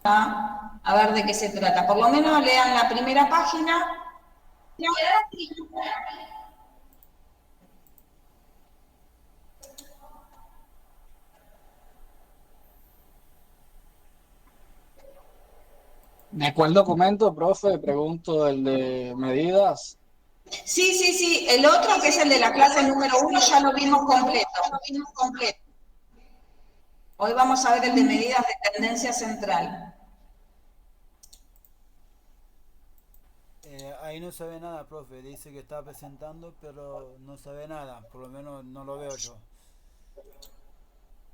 a ver de qué se trata. Por lo menos lean la primera página. ¿Cuál documento, profe? Pregunto, el de medidas. Sí, sí, sí. El otro, que es el de la clase número 1, ya lo vimos completo. Hoy vamos a ver el de medidas de tendencia central. Ahí no se ve nada, profe. Dice que está presentando, pero no se ve nada. Por lo menos no lo veo yo.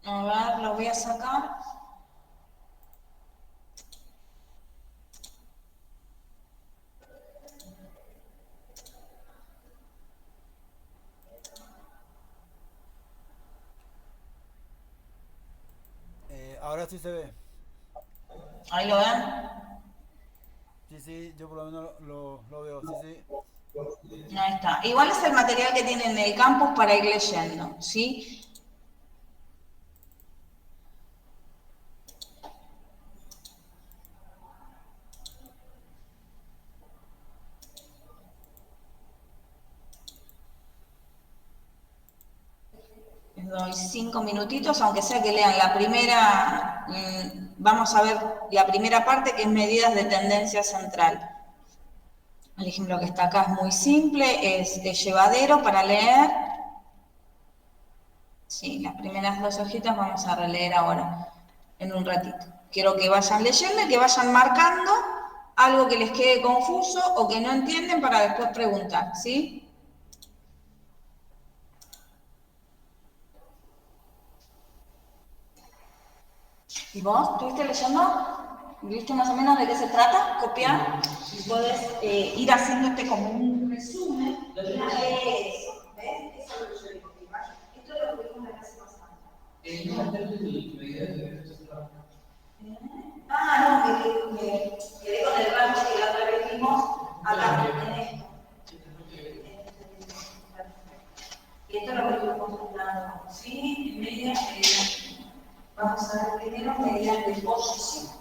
A ver, lo voy a sacar. Ahora sí se ve. Ahí lo ven. Sí, sí, yo por lo menos lo veo. Sí, sí. Ahí está. Igual es el material que tienen en el campus para ir leyendo, ¿sí? Les doy 5 minutitos, aunque sea que lean la primera, vamos a ver la primera parte, que es medidas de tendencia central. El ejemplo que está acá es muy simple, es de llevadero para leer. Sí, las primeras 2 hojitas vamos a releer ahora, en un ratito. Quiero que vayan leyendo y que vayan marcando algo que les quede confuso o que no entienden para después preguntar, ¿sí? ¿Y vos estuviste leyendo? ¿Viste más o menos de qué se trata? ¿Copiar? Y podés ir haciéndote como un resumen. Eso, ¿ves? Eso es lo que yo digo. Esto es lo que vimos la clase pasada. Ah, no, quedé con el rango que la otra vez vimos acá, en esto. Y esto es lo que estuvimos hablando, ¿sí? Medidas, vamos a ver primero medidas de posición.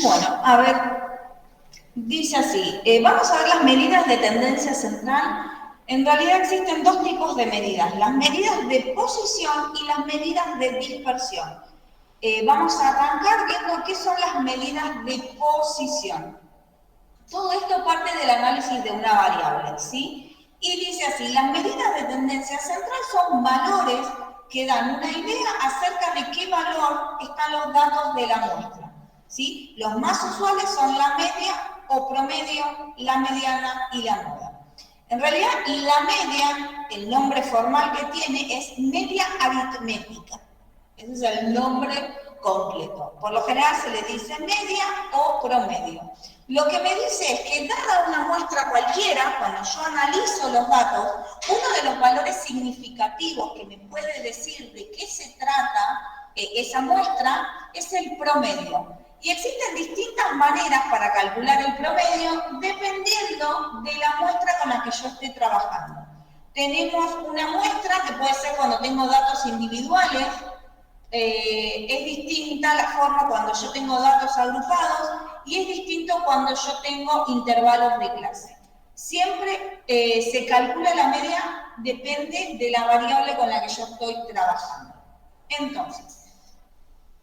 Bueno, a ver, dice así, vamos a ver las medidas de tendencia central. En realidad existen 2 tipos de medidas, las medidas de posición y las medidas de dispersión. Vamos a arrancar viendo qué son las medidas de posición. Todo esto parte del análisis de una variable, ¿sí? Y dice así, las medidas de tendencia central son valores que dan una idea acerca de qué valor están los datos de la muestra, ¿sí? Los más usuales son la media o promedio, la mediana y la moda. En realidad, la media, el nombre formal que tiene es media aritmética. Ese es el nombre completo. Por lo general se le dice media o promedio. Lo que me dice es que dada una muestra cualquiera, cuando yo analizo los datos, uno de los valores significativos que me puede decir de qué se trata esa muestra es el promedio. Y existen distintas maneras para calcular el promedio dependiendo de la muestra con la que yo esté trabajando. Tenemos una muestra que puede ser cuando tengo datos individuales, es distinta la forma cuando yo tengo datos agrupados y es distinto cuando yo tengo intervalos de clase. Siempre se calcula la media, depende de la variable con la que yo estoy trabajando. Entonces,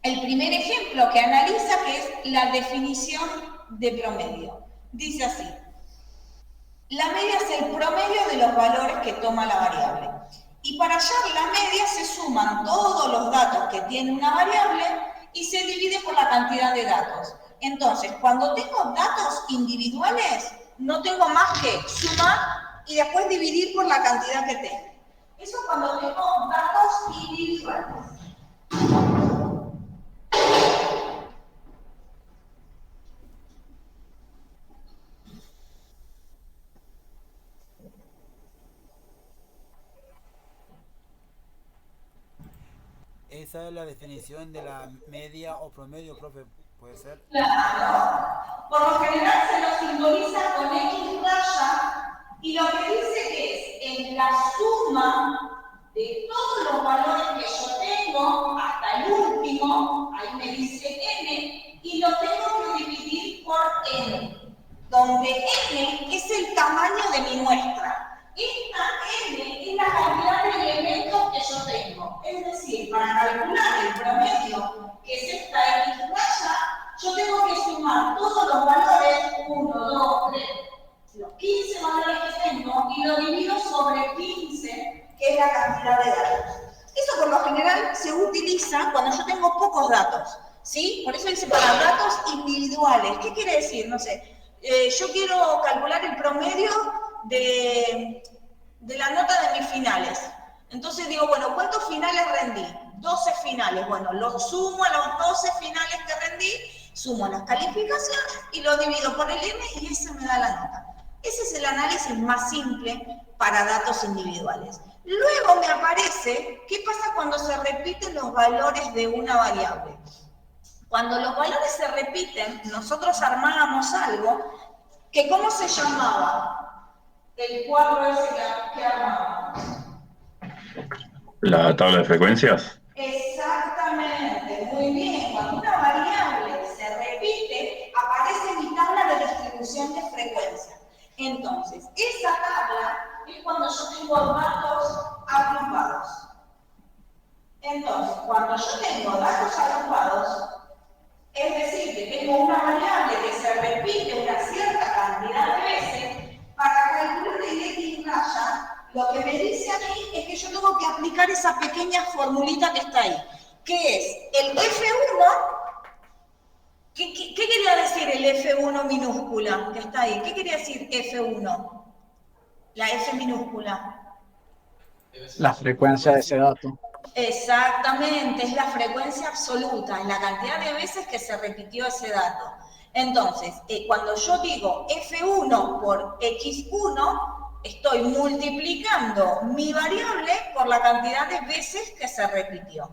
el primer ejemplo que analiza, que es la definición de promedio. Dice así: la media es el promedio de los valores que toma la variable. Y para hallar la media se suman todos los datos que tiene una variable y se divide por la cantidad de datos. Entonces, cuando tengo datos individuales, no tengo más que sumar y después dividir por la cantidad que tengo. Eso cuando tengo datos individuales. Esa es la definición de la media o promedio, profe, ¿puede ser? Claro. Por lo general se lo simboliza con X raya y lo que dice que es la suma de todos los valores que yo tengo hasta el último, ahí me dice n, y lo tengo que dividir por n, donde n es el tamaño de mi muestra. Esta n es la cantidad de elementos que yo tengo. Es decir, para calcular el promedio, que es esta X raya, yo tengo que sumar todos los valores, 1, 2, 3, los 15 valores que tengo, y lo divido sobre 15, que es la cantidad de datos. Eso por lo general se utiliza cuando yo tengo pocos datos, ¿sí? Por eso dice para datos individuales. ¿Qué quiere decir? No sé, yo quiero calcular el promedio de la nota de mis finales. Entonces digo, bueno, ¿cuántos finales rendí? 12 finales. Bueno, los sumo a los 12 finales que rendí, sumo las calificaciones y lo divido por el n y ese me da la nota. Ese es el análisis más simple para datos individuales. Luego me aparece, ¿qué pasa cuando se repiten los valores de una variable? Cuando los valores se repiten, nosotros armábamos algo que, ¿cómo se llamaba? El cuadro ese que armábamos. La tabla de frecuencias. Exactamente, muy bien. Cuando una variable se repite, aparece mi tabla de distribución de frecuencia. Entonces, esa tabla es cuando yo tengo datos agrupados. Entonces, cuando yo tengo datos agrupados, es decir, que tengo una variable que se repite una cierta cantidad de veces, para calcular el X raya, lo que me dice aquí es que yo tengo que aplicar esa pequeña formulita que está ahí, que es el F1. ¿Qué quería decir el F1 minúscula que está ahí? ¿Qué quería decir F1? La F minúscula. La frecuencia de ese dato. Exactamente, es la frecuencia absoluta, es la cantidad de veces que se repitió ese dato. Entonces, cuando yo digo F1 por X1, estoy multiplicando mi variable por la cantidad de veces que se repitió.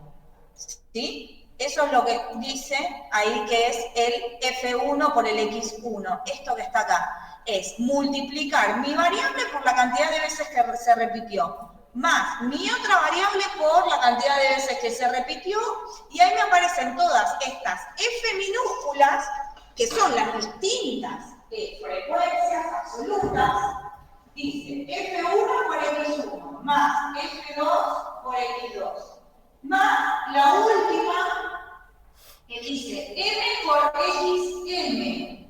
¿Sí? Eso es lo que dice ahí, que es el F1 por el X1. Esto que está acá es multiplicar mi variable por la cantidad de veces que se repitió, más mi otra variable por la cantidad de veces que se repitió, y ahí me aparecen todas estas F minúsculas, que son las distintas frecuencias absolutas. Dice F1 por X1, más F2 por X2, más la última, que dice M por XM,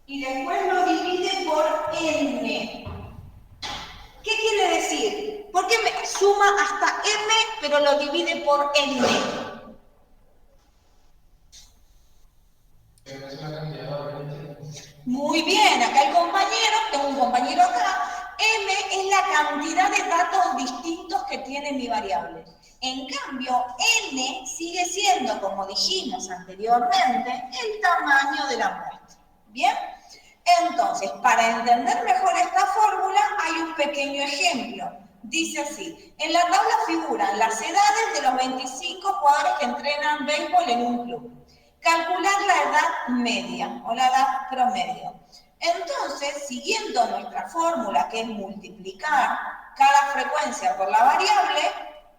y después lo divide por N. ¿Qué quiere decir? ¿Por qué me suma hasta M, pero lo divide por N? Muy bien, acá el compañero, tengo un compañero acá, M es la cantidad de datos distintos que tiene mi variable. En cambio, N sigue siendo, como dijimos anteriormente, el tamaño de la muestra. ¿Bien? Entonces, para entender mejor esta fórmula, hay un pequeño ejemplo. Dice así: en la tabla figuran las edades de los 25 jugadores que entrenan béisbol en un club. Calcular la edad media o la edad promedio. Entonces, siguiendo nuestra fórmula, que es multiplicar cada frecuencia por la variable,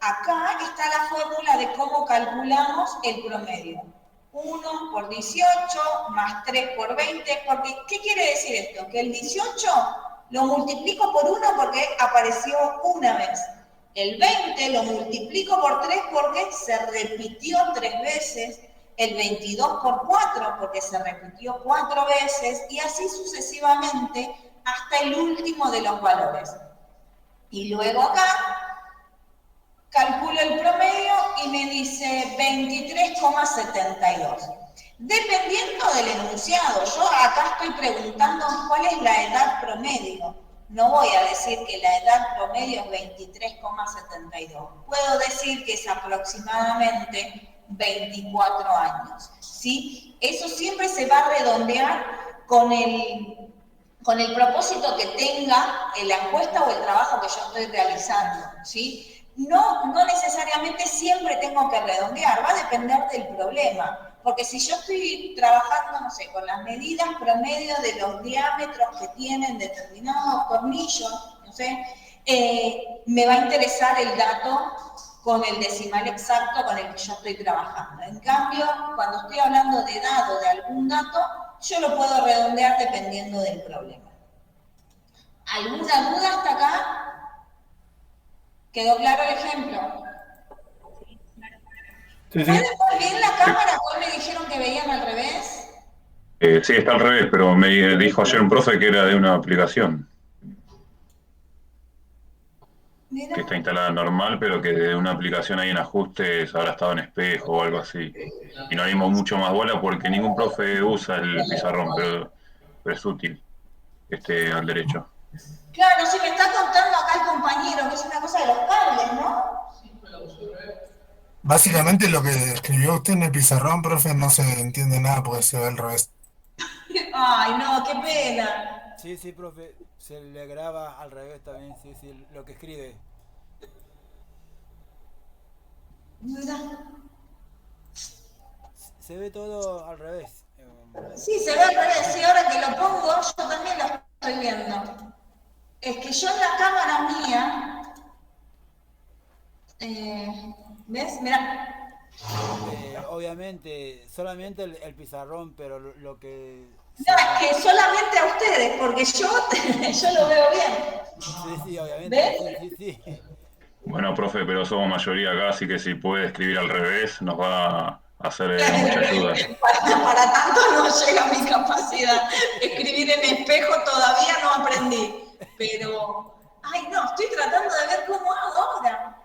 acá está la fórmula de cómo calculamos el promedio. 1 por 18 más 3 por 20, porque ¿qué quiere decir esto? Que el 18 lo multiplico por 1 porque apareció una vez. El 20 lo multiplico por 3 porque se repitió 3 veces. El 22 por 4 porque se repitió 4 veces. Y así sucesivamente hasta el último de los valores. Y luego acá calculo el promedio y me dice 23,72. Dependiendo del enunciado, yo acá estoy preguntando cuál es la edad promedio. No voy a decir que la edad promedio es 23,72. Puedo decir que es aproximadamente 24 años. ¿Sí? Eso siempre se va a redondear con el propósito que tenga la encuesta o el trabajo que yo estoy realizando. ¿Sí? No necesariamente siempre tengo que redondear, va a depender del problema. Porque si yo estoy trabajando, no sé, con las medidas promedio de los diámetros que tienen determinados tornillos, no sé, me va a interesar el dato con el decimal exacto con el que yo estoy trabajando. En cambio, cuando estoy hablando de edad o de algún dato, yo lo puedo redondear dependiendo del problema. ¿Alguna duda hasta acá? ¿Quedó claro el ejemplo? Sí, sí. ¿Pueden ver bien la cámara? ¿Hoy me dijeron que veían al revés? Sí, está al revés, pero me dijo ayer un profe que era de una aplicación Mira. que está instalada normal, pero que de una aplicación hay en ajustes, habrá estado en espejo o algo así. Y no dimos mucho más bola porque ningún profe usa el pizarrón, pero es útil al derecho. Claro, sí, me está contando acá el compañero, que es una cosa de los cables, ¿no? Básicamente lo que escribió usted en el pizarrón, profe, no se entiende nada porque se ve al revés. Ay, no, qué pena. Sí, sí, profe, se le graba al revés también, sí, sí, lo que escribe. Mira. Se ve todo al revés. Sí, se ve al revés. Sí, ahora que lo pongo, yo también lo estoy viendo. Es que yo en la cámara mía, ¿ves? Mirá. Obviamente, solamente el pizarrón, pero lo que... No, es que solamente a ustedes, porque yo lo veo bien. Sí, sí, obviamente. ¿Ves? Sí, sí, sí. Bueno, profe, pero somos mayoría acá, así que si puede escribir al revés nos va a hacer mucha ayuda. Para tanto no llega mi capacidad. Escribir en espejo todavía no aprendí. Pero, ay no, estoy tratando de ver cómo hago ahora.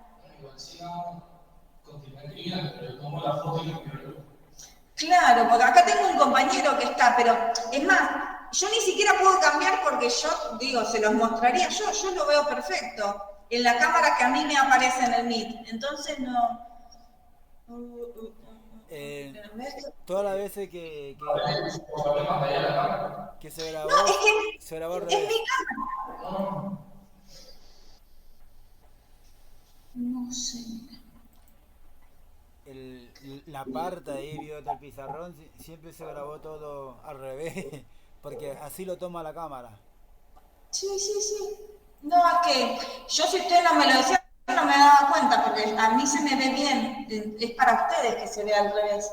Claro, porque acá tengo un compañero que está, pero es más, yo ni siquiera puedo cambiar porque yo, digo, se los mostraría yo lo veo perfecto en la cámara que a mí me aparece en el Meet. Entonces no... Todas las veces que se grabó, No, es que se grabó al es revés. mi cámara. No sé. La parte ahí, vio del pizarrón, siempre se grabó todo al revés, porque así lo toma la cámara. Sí, sí, sí. No, es que yo si usted no me lo decía, no me daba cuenta, porque a mí se me ve bien. Es para ustedes que se ve al revés.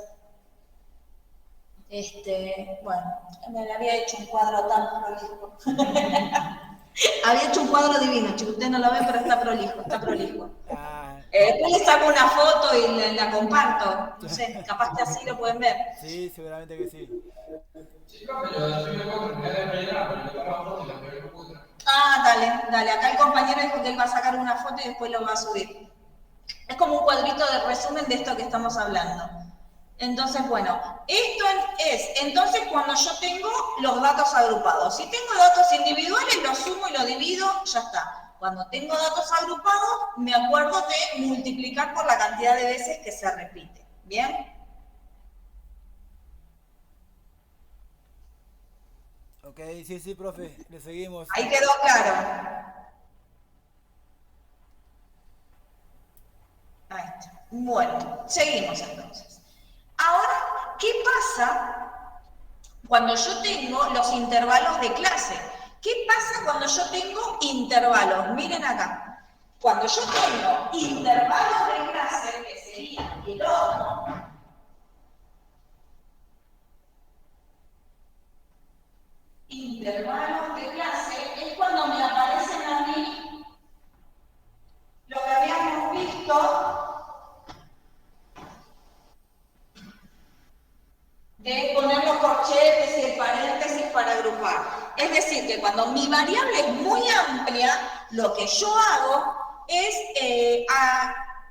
Bueno, me había hecho un cuadro tan prolijo. Había hecho un cuadro divino, chico. Usted no lo ve, pero está prolijo, está prolijo. Después le saco una foto y la comparto. No sé, capaz que así lo pueden ver. Sí, seguramente que sí. Ah, dale. Acá el compañero dijo que él va a sacar una foto y después lo va a subir. Es como un cuadrito de resumen de esto que estamos hablando. Entonces, bueno, esto es entonces cuando yo tengo los datos agrupados. Si tengo datos individuales, los sumo y lo divido, ya está. Cuando tengo datos agrupados, me acuerdo de multiplicar por la cantidad de veces que se repite. ¿Bien? Ok, sí, profe, le seguimos. Ahí quedó claro. Ahí está. Bueno, seguimos entonces. Ahora, ¿qué pasa cuando yo tengo los intervalos de clase? ¿Qué pasa cuando yo tengo intervalos? Miren acá. Cuando yo tengo intervalos de clase, que sería el otro, intervalos de clase, es cuando me aparecen a mí lo que había Es poner los corchetes y el paréntesis para agrupar. Es decir, que cuando mi variable es muy amplia, lo que yo hago es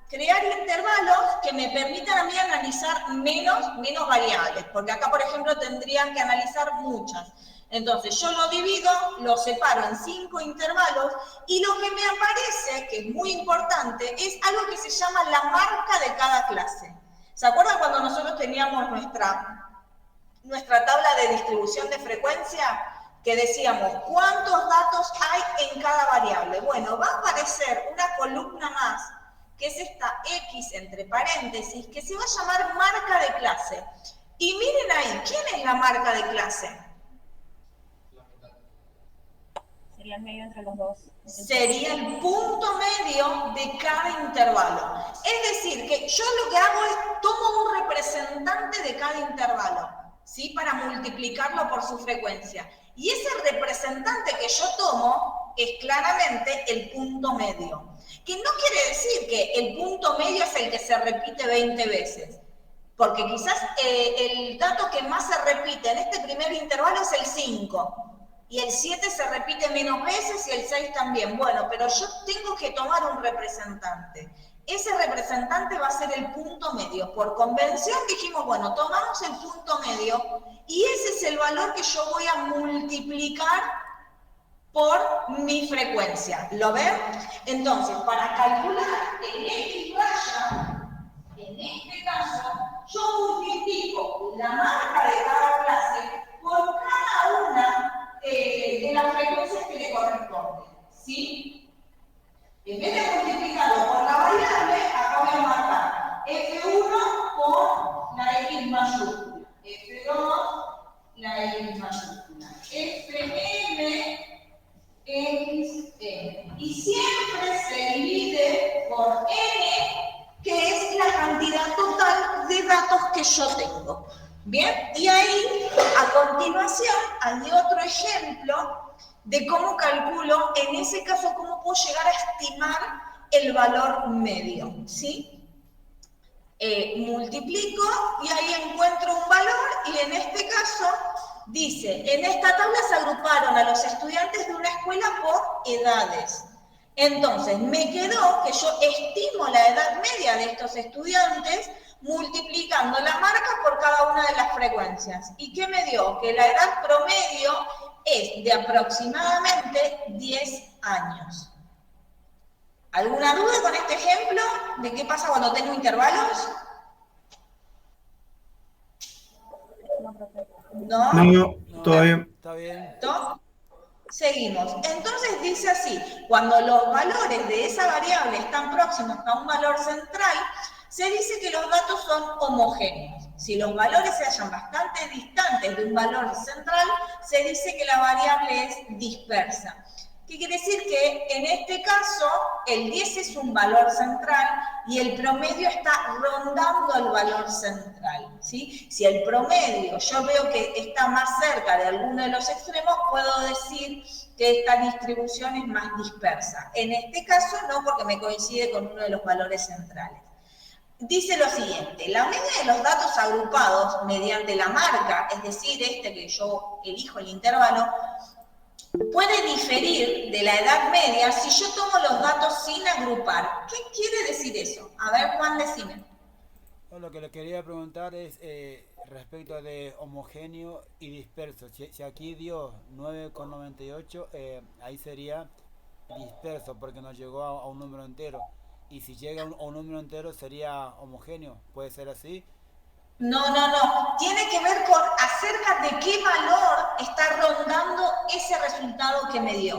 crear intervalos que me permitan a mí analizar menos variables, porque acá, por ejemplo, tendrían que analizar muchas. Entonces, yo lo divido, lo separo en 5 intervalos, y lo que me aparece, que es muy importante, es algo que se llama la marca de cada clase. ¿Se acuerdan cuando nosotros teníamos nuestra tabla de distribución de frecuencia? Que decíamos, ¿cuántos datos hay en cada variable? Bueno, va a aparecer una columna más, que es esta X entre paréntesis, que se va a llamar marca de clase. Y miren ahí, ¿quién es la marca de clase? Sería el medio entre los dos. Sería el punto medio de cada intervalo. Es decir, que yo lo que hago es tomo un representante de cada intervalo, ¿sí? Para multiplicarlo por su frecuencia. Y ese representante que yo tomo es claramente el punto medio. Que no quiere decir que el punto medio es el que se repite 20 veces. Porque quizás el dato que más se repite en este primer intervalo es el 5. Y el 7 se repite menos veces y el 6 también. Bueno, pero yo tengo que tomar un representante. Ese representante va a ser el punto medio. Por convención dijimos, bueno, tomamos el punto medio y ese es el valor que yo voy a multiplicar por mi frecuencia. ¿Lo ven? Entonces, para calcular en X raya, en este caso, yo multiplico la marca de cada clase por cada una de las frecuencias que le corresponden, ¿sí? En vez de multiplicarlo por la variable, acá voy a marcar F1 por la X mayúscula, F2 la X mayúscula, Fm, Xn. Y siempre se divide por N, que es la cantidad total de datos que yo tengo. Bien, y ahí, a continuación, hay otro ejemplo de cómo calculo, en ese caso, cómo puedo llegar a estimar el valor medio, ¿sí? Multiplico y ahí encuentro un valor y en este caso dice, en esta tabla se agruparon a los estudiantes de una escuela por edades. Entonces, me quedó que yo estimo la edad media de estos estudiantes multiplicando la marca por cada una de las frecuencias. ¿Y qué me dio? Que la edad promedio es de aproximadamente 10 años. ¿Alguna duda con este ejemplo de qué pasa cuando tengo intervalos? ¿No? No, todavía. Está bien. ¿No? Seguimos. Entonces dice así, cuando los valores de esa variable están próximos a un valor central, se dice que los datos son homogéneos. Si los valores se hallan bastante distantes de un valor central, se dice que la variable es dispersa. ¿Qué quiere decir? Que en este caso el 10 es un valor central y el promedio está rondando el valor central, ¿sí? Si el promedio yo veo que está más cerca de alguno de los extremos, puedo decir que esta distribución es más dispersa. En este caso no, porque me coincide con uno de los valores centrales. Dice lo siguiente, la media de los datos agrupados mediante la marca, es decir, este que yo elijo el intervalo, puede diferir de la edad media si yo tomo los datos sin agrupar. ¿Qué quiere decir eso? A ver, Juan, decime. Lo que le quería preguntar es respecto de homogéneo y disperso. Si aquí dio 9,98, ahí sería disperso porque nos llegó a un número entero. Y si llega a un número entero sería homogéneo. ¿Puede ser así? No. Tiene que ver con acerca de qué valor está rondando ese resultado que me dio.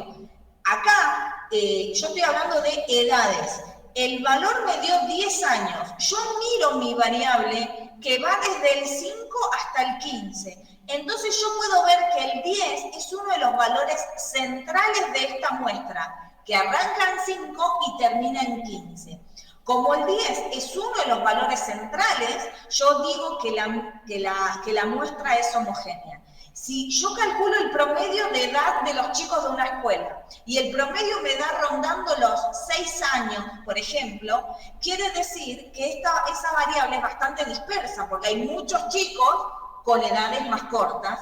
Acá, yo estoy hablando de edades. El valor me dio 10 años. Yo miro mi variable que va desde el 5 hasta el 15. Entonces yo puedo ver que el 10 es uno de los valores centrales de esta muestra, que arranca en 5 y termina en 15. Como el 10 es uno de los valores centrales, yo digo que la muestra es homogénea. Si yo calculo el promedio de edad de los chicos de una escuela y el promedio me da rondando los 6 años, por ejemplo, quiere decir que esa variable es bastante dispersa, porque hay muchos chicos con edades más cortas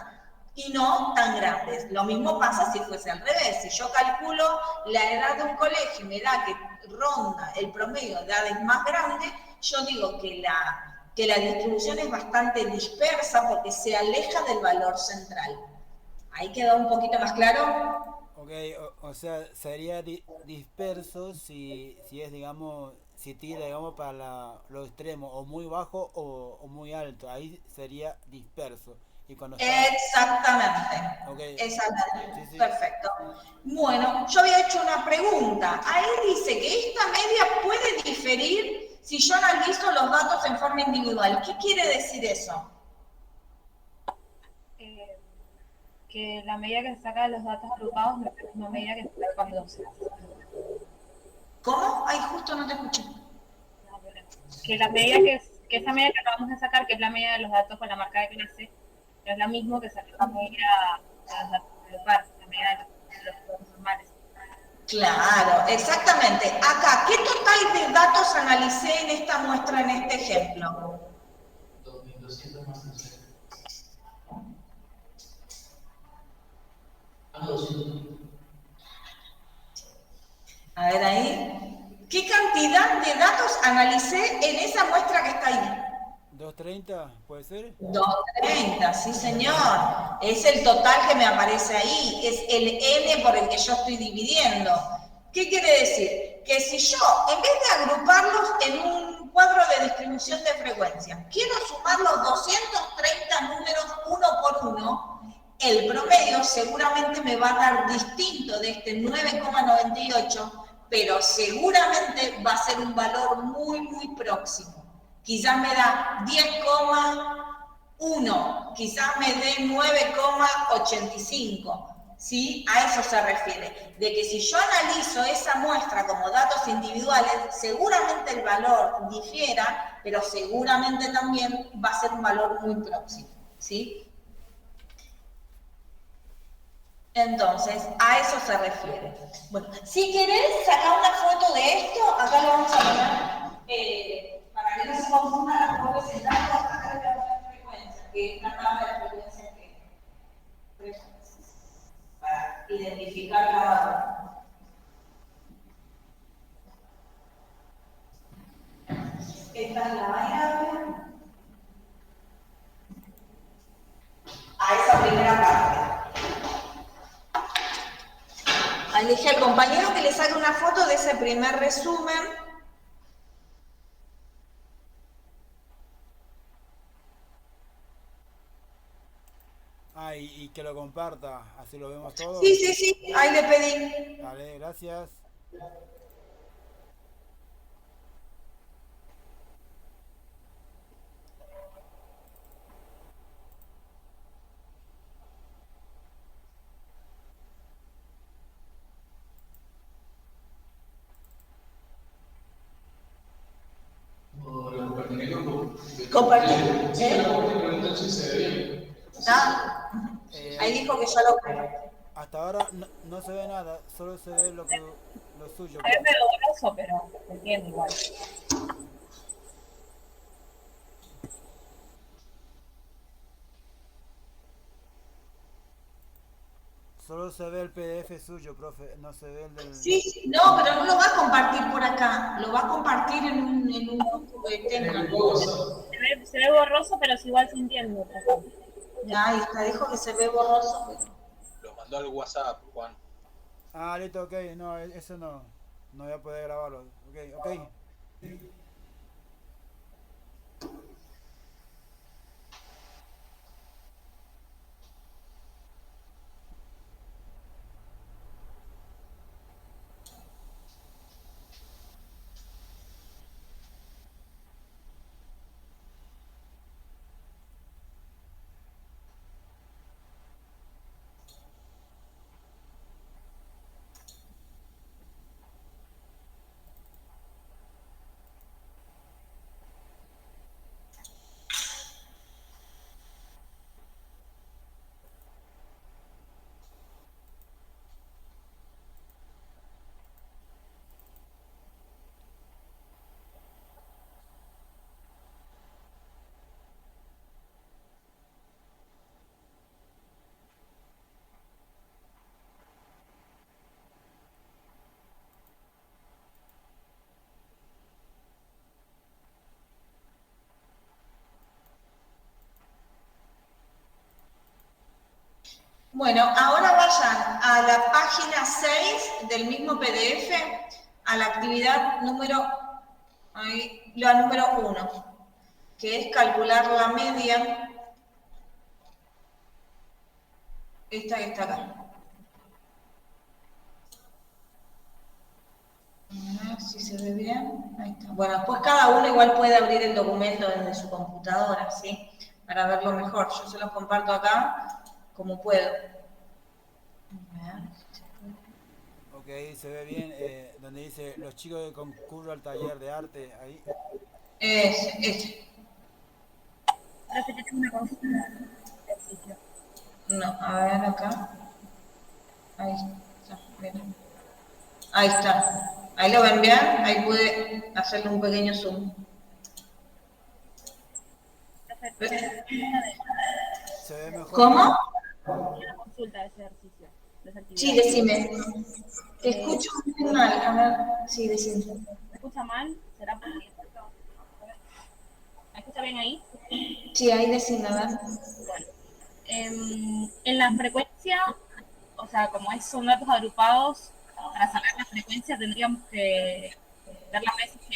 y no tan grandes. Lo mismo pasa si fuese al revés. Si yo calculo la edad de un colegio y me da que ronda el promedio de edades más grandes, yo digo que la distribución es bastante dispersa porque se aleja del valor central. ¿Ahí quedó un poquito más claro? Ok, o sea, sería disperso si es, digamos, si tira, digamos, para los extremos, o muy bajo o muy alto. Ahí sería disperso. Y cuando está... Exactamente. Ok, Exactamente. sí, sí. Perfecto. Bueno, yo había hecho una pregunta. Ahí dice que esta media puede diferir si yo analizo los datos en forma individual. ¿Qué quiere decir eso? Que la medida que se saca de los datos agrupados no es la misma medida que se saca cuando se ¿Cómo? Ay, justo no te escuché. no, que la medida que esa medida que acabamos de sacar, que es la medida de los datos con la marca de clase, no es la misma que sacar la medida de los datos agrupados, la medida de los datos normales. Claro, exactamente. Acá, ¿qué total de datos analicé en esta muestra, en este ejemplo? 2200 más 300. Ah, 200. A ver ahí. ¿Qué cantidad de datos analicé en esa muestra que está ahí? 230, ¿puede ser? 230, sí señor. Es el total que me aparece ahí. Es el n por el que yo estoy dividiendo. ¿Qué quiere decir? Que si yo, en vez de agruparlos en un cuadro de distribución de frecuencia, quiero sumar los 230 números uno por uno, el promedio seguramente me va a dar distinto de este 9,98, pero seguramente va a ser un valor muy, muy próximo. Quizás me da 10,1, quizás me dé 9,85. ¿Sí? A eso se refiere. De que si yo analizo esa muestra como datos individuales, seguramente el valor difiera, pero seguramente también va a ser un valor muy próximo. ¿Sí? Entonces, a eso se refiere. Bueno, si querés sacar una foto de esto, acá lo vamos a poner para que no se confundan las pobres en datos, acá le voy a poner frecuencia, que es la tabla de frecuencia que frecuencias, para identificar cada uno. Esta es la variable. A esa primera parte. Le dije al compañero que le saque una foto de ese primer resumen. Ah, y que lo comparta, así lo vemos todos. Sí, sí, sí, ahí le pedí. Vale, gracias. O la compartiré con grupo. Compartir. Sí, la compartí, preguntan si se ve bien. Ah, ahí dijo que ya lo compartió. Hasta ahora no se ve nada, solo se ve lo suyo. A mí me lo borroso, pero se entiende igual. Solo se ve el PDF suyo, profe, no se ve el del... Sí, sí, no, pero no lo va a compartir por acá, lo va a compartir en un grupo que tenga. Se ve borroso, pero es igual se entiende. Ahí está, dijo que se ve borroso, pero... Lo mandó al WhatsApp, Juan. Ah, listo, ok, no, eso no voy a poder grabarlo. Ok, ok. Bueno, ahora vayan a la página 6 del mismo PDF, a la actividad la número 1, que es calcular la media. Esta que está acá. A ver si se ve bien. Ahí está. Bueno, después cada uno igual puede abrir el documento desde su computadora, ¿sí? Para verlo mejor. Yo se los comparto acá como puedo. Ok, se ve bien, donde dice los chicos que concurren al taller de arte, ahí. Profe, yo tengo una consulta. Ejercicio. No, a ver acá. Ahí está, miren. Ahí está. Ahí lo ven bien. Ahí pude hacerle un pequeño zoom. Profe, ¿Ves? Se ve mejor. ¿Cómo? una consulta de ese ejercicio, de esa actividad. Sí, decime. Te escucho muy mal. A ver, sí, decime. ¿Me escucha mal? ¿Será porque ¿me escucha bien ahí? Sí, ahí decime, a ver. Bueno, en la frecuencia, o sea, como son datos agrupados, para saber la frecuencia tendríamos que ver las veces que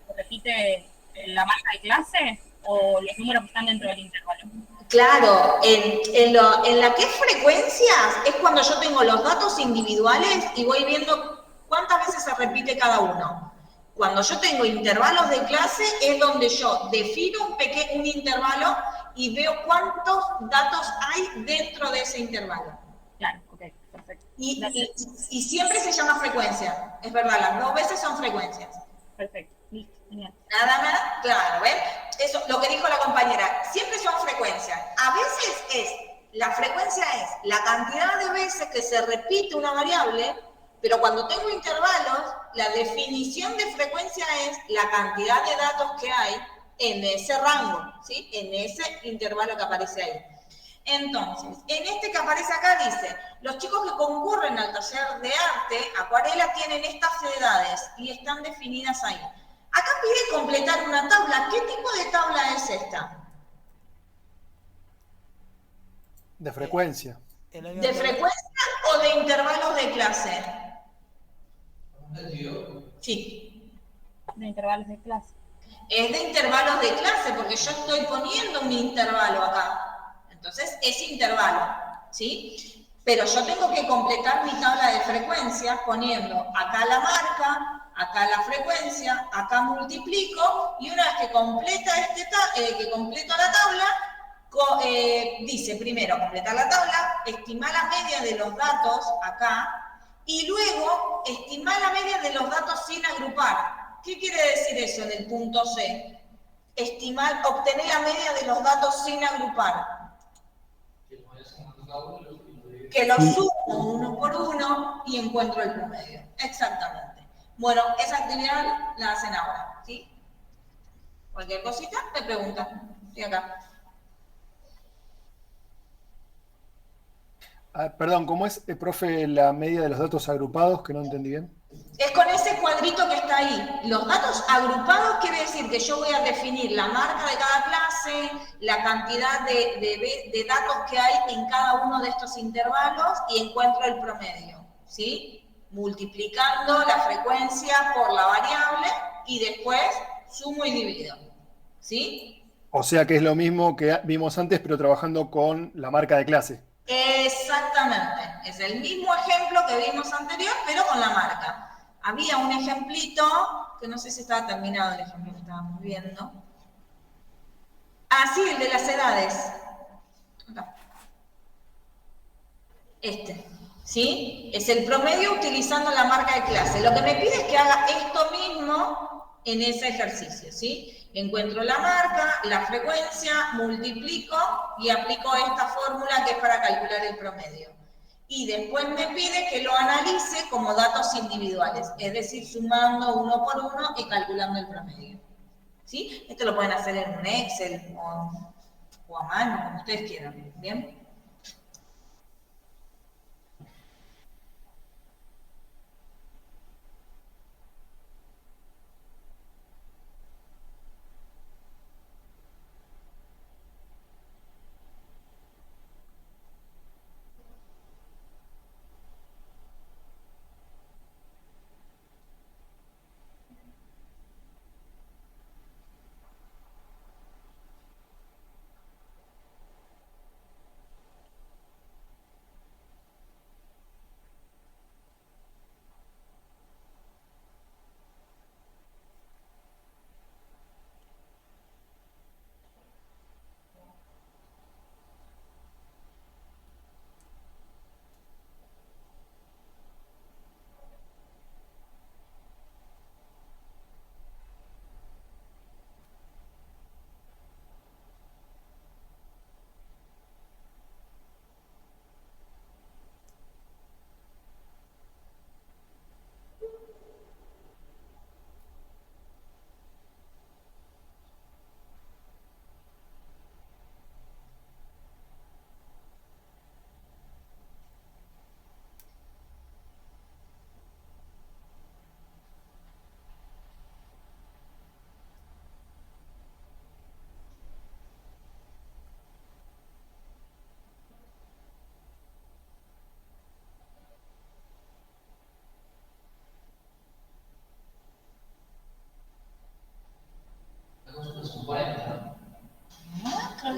se repite la marca de clase o los números que están dentro del intervalo. Claro, en la que es frecuencias es cuando yo tengo los datos individuales y voy viendo cuántas veces se repite cada uno. Cuando yo tengo intervalos de clase es donde yo defino un intervalo y veo cuántos datos hay dentro de ese intervalo. Claro, ok, perfecto. Y siempre se llama frecuencia, es verdad, las dos veces son frecuencias. Perfecto, listo, genial. Nada más, claro, ¿ven? Eso, lo que dijo la compañera, siempre son frecuencias. A veces la frecuencia es la cantidad de veces que se repite una variable, pero cuando tengo intervalos, la definición de frecuencia es la cantidad de datos que hay en ese rango, ¿sí? En ese intervalo que aparece ahí. Entonces, en este que aparece acá dice, los chicos que concurren al taller de arte, acuarela, tienen estas edades y están definidas ahí. Acá pide completar una tabla. ¿Qué tipo de tabla es esta? De frecuencia. ¿De frecuencia o de intervalos de clase? Sí. De intervalos de clase. Es de intervalos de clase, porque yo estoy poniendo un intervalo acá. Entonces, es intervalo, ¿sí? Pero yo tengo que completar mi tabla de frecuencias poniendo acá la marca, acá la frecuencia, acá multiplico, y una vez que completo la tabla, dice primero completar la tabla, estimar la media de los datos acá, y luego estimar la media de los datos sin agrupar. ¿Qué quiere decir eso en el punto C? Obtener la media de los datos sin agrupar. Que los sumo uno por uno y encuentro el promedio. Exactamente. Bueno, esa actividad la hacen ahora, ¿sí? Cualquier cosita, me preguntan. Estoy acá. Perdón, ¿cómo es, profe, la media de los datos agrupados? Que no entendí bien. Es con ese cuadrito que está ahí. Los datos agrupados quiere decir que yo voy a definir la marca de cada clase, la cantidad de datos que hay en cada uno de estos intervalos y encuentro el promedio, ¿sí? Multiplicando la frecuencia por la variable y después sumo y divido, ¿sí? O sea que es lo mismo que vimos antes, pero trabajando con la marca de clase. Exactamente. Es el mismo ejemplo que vimos anterior, pero con la marca. Había un ejemplito, que no sé si estaba terminado el ejemplo que estábamos viendo. Ah, sí, el de las edades. Acá. ¿Sí? Es el promedio utilizando la marca de clase. Lo que me pide es que haga esto mismo en ese ejercicio, ¿sí? Encuentro la marca, la frecuencia, multiplico y aplico esta fórmula que es para calcular el promedio. Y después me pide que lo analice como datos individuales, es decir, sumando uno por uno y calculando el promedio. ¿Sí? Esto lo pueden hacer en un Excel o a mano, como ustedes quieran. ¿Bien?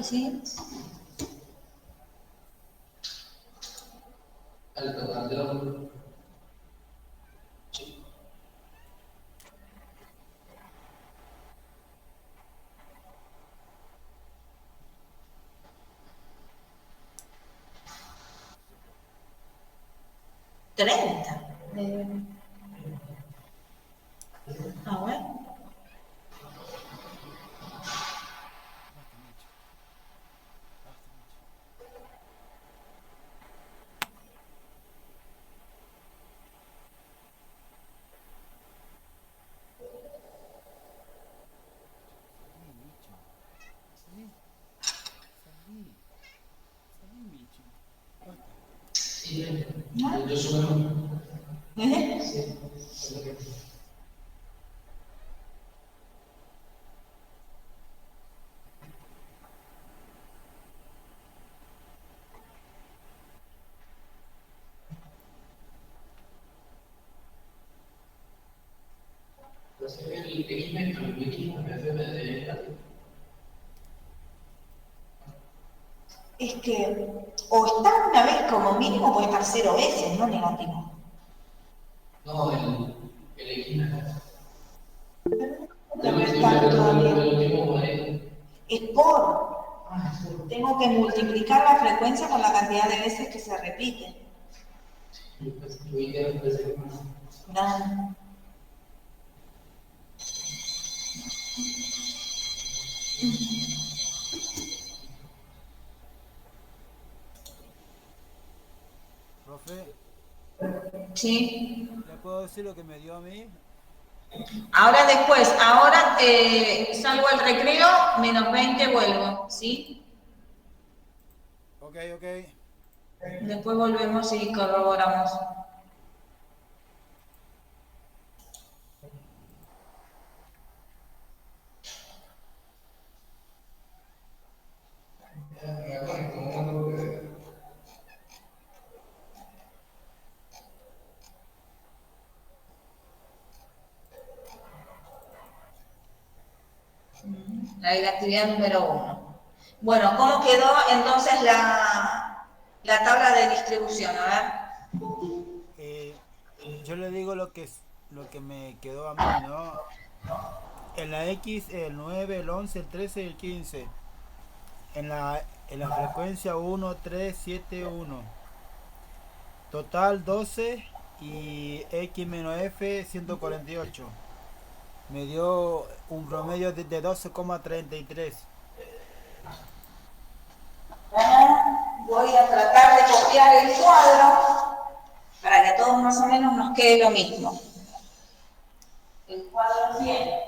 ¿sí? Al total de los... Sí. ¿30? A ver. Sí, yo subo. ¿Eh? Entonces el X me de... Es que o está una vez como mínimo, puede estar 0 veces, no negativo. No, el X Te restan todavía. último Es por. Tengo que multiplicar la frecuencia por la cantidad de veces que se repite. No. Profe, Sí. ¿le puedo decir lo que me dio a mí? Ahora después, salgo al recreo, menos 20 vuelvo, ¿sí? Ok. Después volvemos y corroboramos. Ahí la actividad número 1. Bueno, ¿cómo quedó entonces la tabla de distribución? A ver. Yo le digo lo que me quedó a mí, ¿no? En la X, el 9, el 11, el 13 y el 15. En la frecuencia 1, 3, 7, 1. Total 12 y X menos F 148. Me dio un promedio de 12,33. Voy a tratar de copiar el cuadro para que a todos más o menos nos quede lo mismo. El cuadro tiene.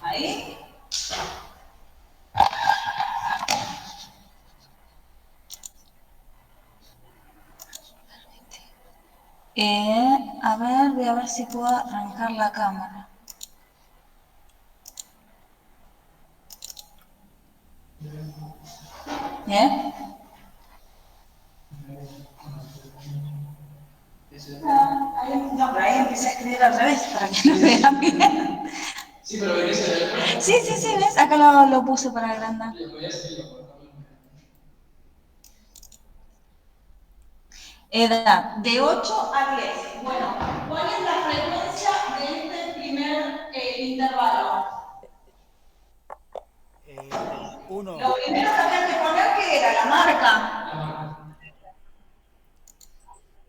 Ahí. A ver, voy a ver si puedo arrancar la cámara. ¿Eh? No, pero ahí empecé a escribir al revés para que no vean bien. Sí, pero venís a ver. Sí, ¿ves? Acá lo puse para agrandar. Edad, de 8 a 10. Bueno, ¿cuál es la frecuencia de este primer intervalo? 1. Lo primero que había que poner, ¿qué era? La marca.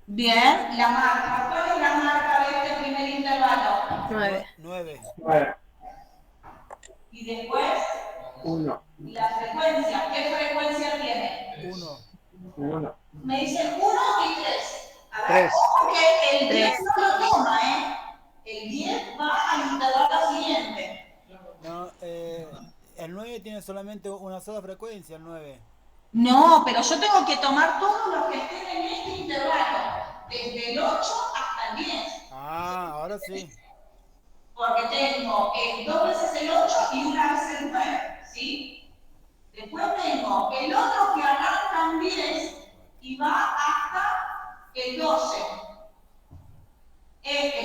Bien, la marca. ¿Cuál es la marca de este primer intervalo? 9. Y después, 1. la frecuencia. ¿Qué frecuencia tiene? 1. Me dicen 1 y 3. A ver, 3. ojo que el 10 no lo toma, ¿eh? El 10 va al intervalo siguiente. No, el 9 tiene solamente una sola frecuencia, el 9. No, pero yo tengo que tomar todos los que estén en este intervalo, desde el 8 hasta el 10. Ah, ahora sí. Porque tengo 2 veces el 8 y una vez el 9, ¿sí? Después tengo el otro que arranca en 10 y va hasta el 12.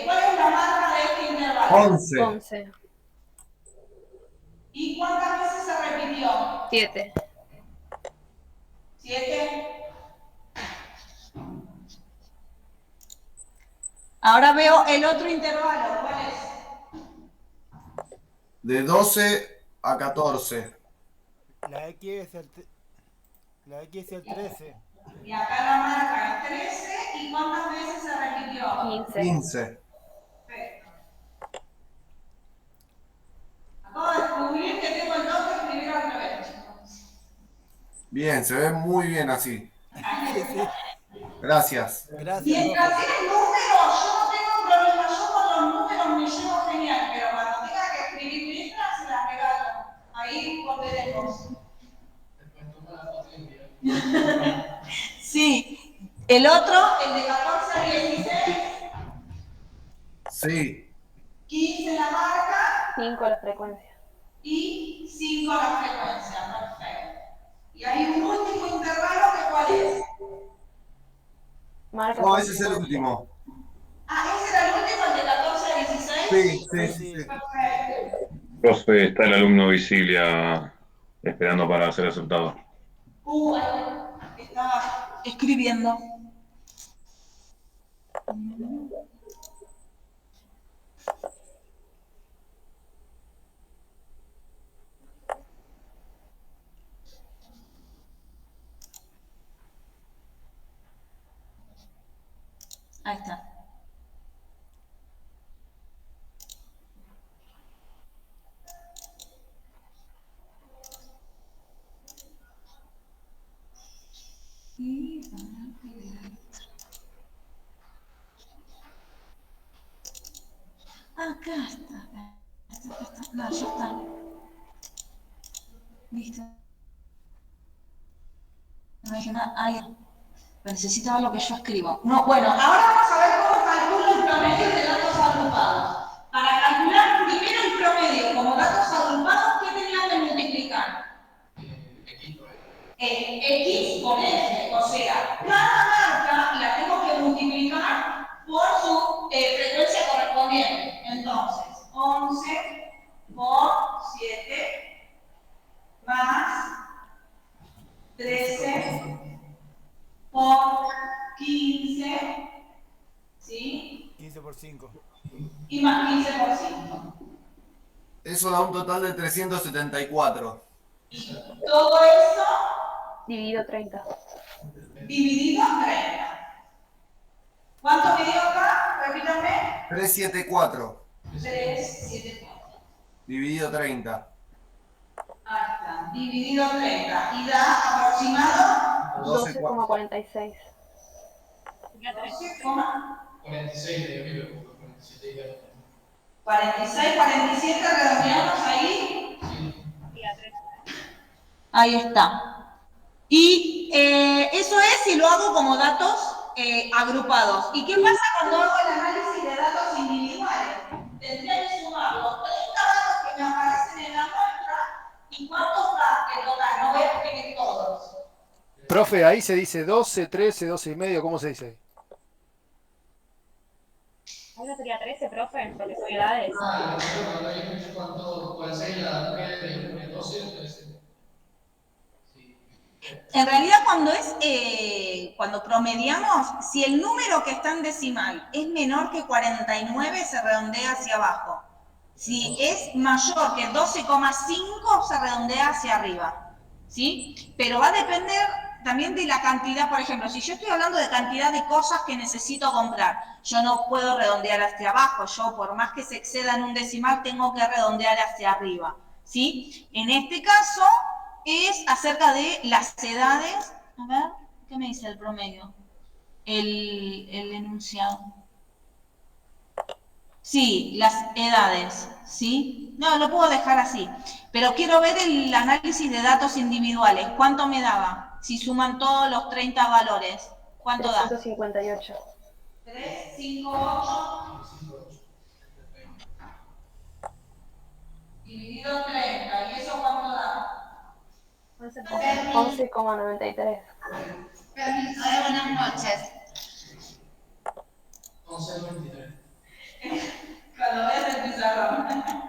¿Cuál es la marca de este intervalo? 11. 11. ¿Y cuántas veces se repitió? 7. 7. Ahora veo el otro intervalo. ¿Cuál es? De 12 a 14. La X es el 13. Y acá la marca es 13. ¿Y cuántas veces se repitió? 15. 15. Perfecto. Acabo de descubrir que tengo el don de escribir al revés, chicos. Bien, se ve muy bien así. Gracias. Gracias, Mientras profe. tienes números, yo no tengo problema. Yo con los números me llevo genial, pero cuando tenga que escribir letras, se las regalo. Ahí volveremos. Después toma la foto y envía. Sí. El otro, el de 14 a 16, Sí. 15 la marca 5 la frecuencia. y 5 la frecuencia. Perfecto. Y hay un último intervalo que ¿cuál es? Marca No, con ese es el frecuencia. último. Ah, ¿ese era el último, el de 14 a 16? Sí, sí, sí. Perfecto. Profe, está el alumno Visilia esperando para ser aceptado. Estaba escribiendo. Ahí está. Acá está. No, ya está. Listo. No dije nada. Ahí. Necesito ver lo que yo escribo. No, bueno, ahora vamos a ver cómo calculo el promedio de datos agrupados. Para calcular primero el promedio como datos agrupados, ¿qué tenía que multiplicar? X con F, o sea, cada marca la tengo que multiplicar por su frecuencia correspondiente. Entonces, 11 por 7 más 13 por 15, ¿sí? 15 por 5. Y más 15 por 5. Eso da un total de 374. Todo eso Dividido 30. dividido 30. ¿Cuánto me dio acá? Repítame. 374. 3, 7, 4. Dividido 30. Ahí está. Dividido 30. Y da aproximado 12,46. 46 de arriba, 47 y algo. 46, 47, redondeamos ahí. Y a 13. Ahí está. Y eso es si lo hago como datos agrupados. ¿Y qué pasa cuando hago el análisis de datos individuales? Tendría que sumar los 30 datos que me aparecen en la muestra y cuántos da en total. No voy a escribir todos. Profe, ahí se dice 12, 13, 12 y medio, ¿cómo se dice? Ahí no sería 13, profe, porque son edades. Ah, cuando hay cuánto puede ser la media de 12 o 13. Sí. En realidad cuando promediamos, si el número que está en decimal es menor que 49, se redondea hacia abajo. Si es mayor que 12,5, se redondea hacia arriba. ¿Sí? Pero va a depender también de la cantidad. Por ejemplo, si yo estoy hablando de cantidad de cosas que necesito comprar, yo no puedo redondear hacia abajo. Yo, por más que se exceda en un decimal, tengo que redondear hacia arriba. ¿Sí? En este caso es acerca de las edades. A ver, ¿qué me dice el promedio? El enunciado. Sí, las edades, ¿sí? No, lo puedo dejar así. Pero quiero ver el análisis de datos individuales. ¿Cuánto me daba? Si suman todos los 30 valores. ¿Cuánto da? 358. 3, 5, 8, 11,93. Permiso, buenas noches. 11.23. Cuando veas el pizarrón.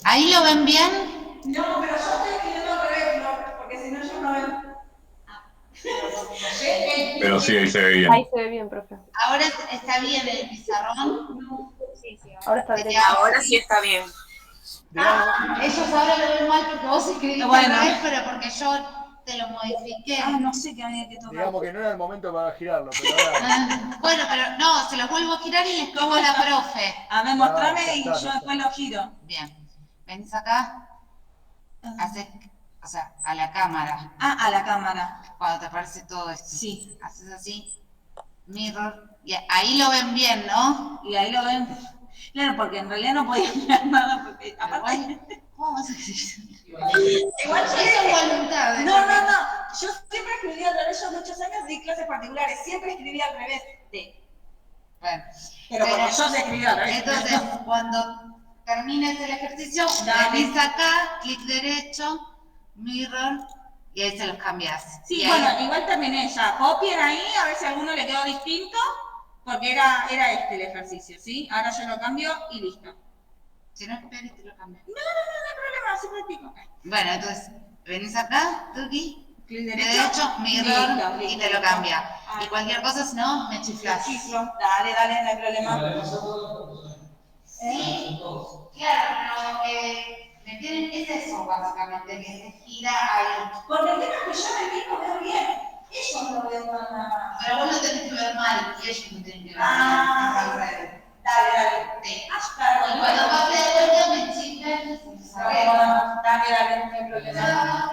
¿Ahí lo ven bien? No, pero yo estoy escribiendo al revés, Flor, porque si no yo no veo. Pero sí, ahí se ve bien. Ahí se ve bien, profe. ¿Ahora está bien el pizarrón? Sí, sí. Ahora está bien. Ahora sí está bien. Ellos ahora lo ven mal porque vos escribiste Bueno. al revés, pero porque yo te lo modifiqué. Ah, no sé qué había que tocar. Digamos que no era el momento para girarlo, pero ahora. Bueno, pero no, se los vuelvo a girar y les pongo a la profe. A ver, mostrame ya y está, yo ya después lo giro. Bien. Venís acá, haces, o sea, a la cámara. Ah, a la cámara. Cuando te aparece todo esto. Sí. Haces así, mirror, y ahí lo ven bien, ¿no? Y ahí lo ven. Claro, porque en realidad no podía mirar nada, porque aparte. ¿Cómo vas a escribir? Igual yo Eso es voluntad. No. Yo siempre escribí al revés, yo muchos años di clases particulares, siempre escribí al revés de. Bueno. Pero porque yo se escribí al revés. Entonces, cuando termines el ejercicio, venís acá, clic derecho, mirror, y ahí se los cambias. Sí, y bueno, ahí, igual terminé ya. Copien ahí, a ver si a alguno le quedó distinto, porque era este el ejercicio, ¿sí? Ahora yo lo cambio y listo. si no esperes, te lo cambias. No hay problema, sí practico. Bueno, entonces, venís acá, Tuki, Clic derecho, mirror, listo, y listo, te lo listo. cambia. Y cualquier cosa, si no, me chiflas. Dale, no hay problema. Sí, claro, pero me tienen, es eso básicamente, que se gira ahí. Porque el tema es que yo me vi, no veo bien. Ellos no ven nada más. Pero vos lo tenés que ver mal y ellos no tienen que ver mal. Dale. Sí. Claro, Y cuando pase de vuelta me chiflan. Dale, no hay problema.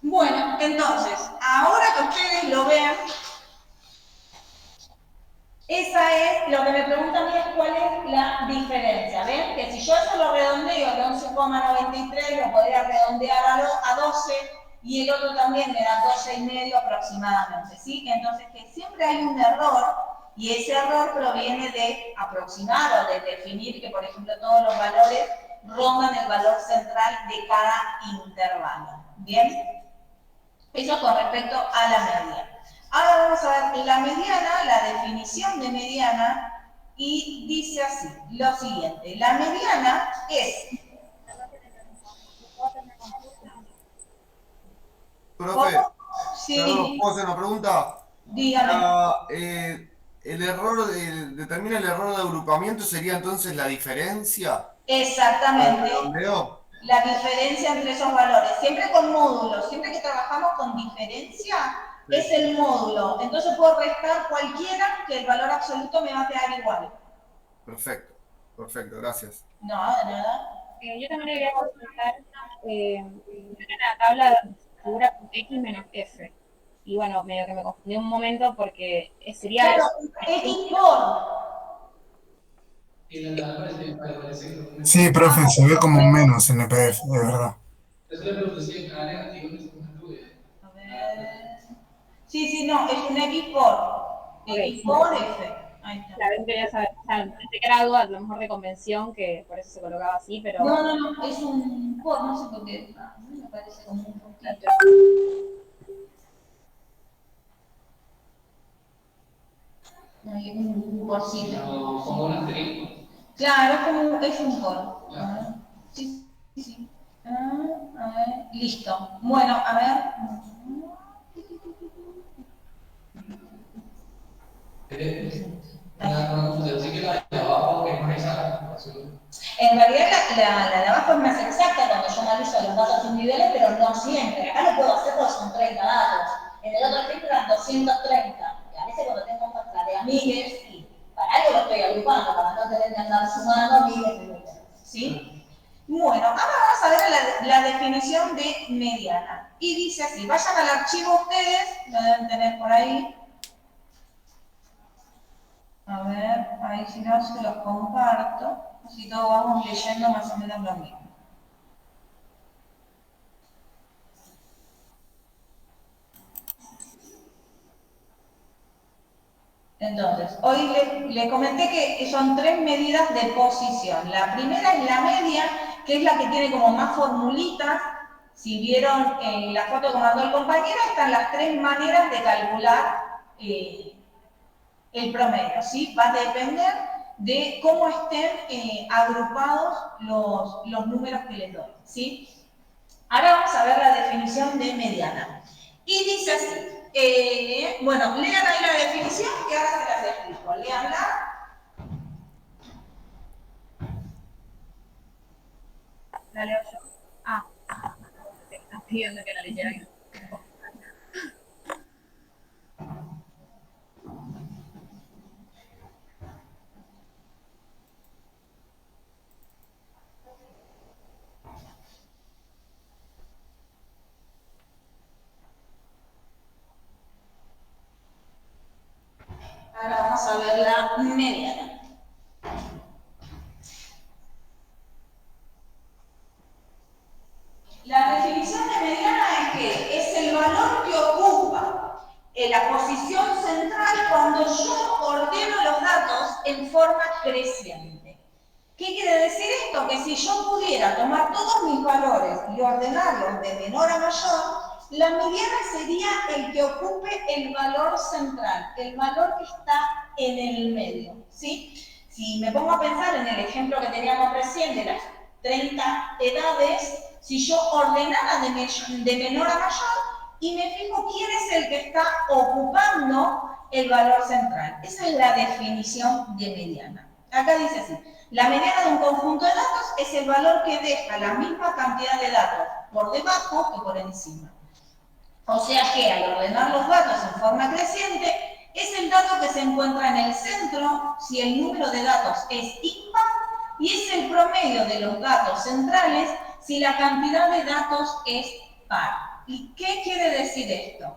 Bueno, entonces, ahora que ustedes lo vean, esa es, lo que me preguntan a mí es cuál es la diferencia. ¿Ven? Que si yo eso lo redondeo de 11,93, lo podría redondear a 12 y el otro también me da 12,5 aproximadamente. ¿Sí? Entonces, que siempre hay un error y ese error proviene de aproximar o de definir que, por ejemplo, todos los valores rondan el valor central de cada intervalo. ¿Bien? Eso con respecto a la media. Ahora vamos a ver la mediana, la definición de mediana, y dice así, lo siguiente. La mediana es... Profe, Sí. perdón, ¿puedo hacer una pregunta? Dígame. El error, determina el error de agrupamiento, ¿sería entonces la diferencia? Exactamente. ¿Redondeo? La diferencia entre esos valores. Siempre con módulos, siempre que trabajamos con diferencia, es el módulo. Entonces puedo restar cualquiera que el valor absoluto me va a quedar igual. Perfecto, gracias. No, de nada. Yo también le quería consultar, en la tabla figura X menos F. Y bueno, medio que me confundí un momento porque sería... Claro, X por... Sí, profe, se ve como un menos en el PDF, de verdad. A ver... Sí, no, es un X por... X por F. Ahí está. Claro, quería saber, o sea, pensé que era algo a lo mejor de convención, que por eso se colocaba así, pero... No, es un por, no sé por qué. A mí me parece como un poquito. Hay un porcito. Como un asterisco. Claro, es un por. Sí. A ver, listo. Bueno, a ver. En realidad la de abajo es más exacta cuando yo analizo los datos individuales, pero no siempre. Acá lo puedo hacer porque son 30 datos. En el otro ejemplo eran 230. Y a veces cuando tengo muestra de amigues, y para algo lo estoy agrupando, para no tener que andar sumando amigues y amigues. ¿Sí? Bueno, ahora vamos a ver la definición de mediana. Y dice así, vayan al archivo ustedes, lo deben tener por ahí. A ver, ahí si no se los comparto, así todos vamos leyendo más o menos lo mismo. Entonces, hoy le comenté que son 3 medidas de posición. La primera es la media, que es la que tiene como más formulitas. Si vieron la foto que mandó el compañero, están las 3 maneras de calcular el promedio, ¿sí? Va a depender de cómo estén agrupados los números que les doy, ¿sí? Ahora vamos a ver la definición de mediana. Y dice así, bueno, lean ahí la definición y ahora se las explico. Leanla. La leo yo. Me están pidiendo que la leyera yo. Ahora vamos a ver la mediana. La definición de mediana es que es el valor que ocupa en la posición central cuando yo ordeno los datos en forma creciente. ¿Qué quiere decir esto? Que si yo pudiera tomar todos mis valores y ordenarlos de menor a mayor, la mediana sería el que ocupe el valor central, el valor que está en el medio, ¿sí? Si me pongo a pensar en el ejemplo que teníamos recién de las 30 edades, si yo ordenara de menor a mayor y me fijo quién es el que está ocupando el valor central. Esa es la definición de mediana. Acá dice así, la mediana de un conjunto de datos es el valor que deja la misma cantidad de datos por debajo que por encima. O sea que al ordenar los datos en forma creciente, es el dato que se encuentra en el centro si el número de datos es impar y es el promedio de los datos centrales si la cantidad de datos es par. ¿Y qué quiere decir esto?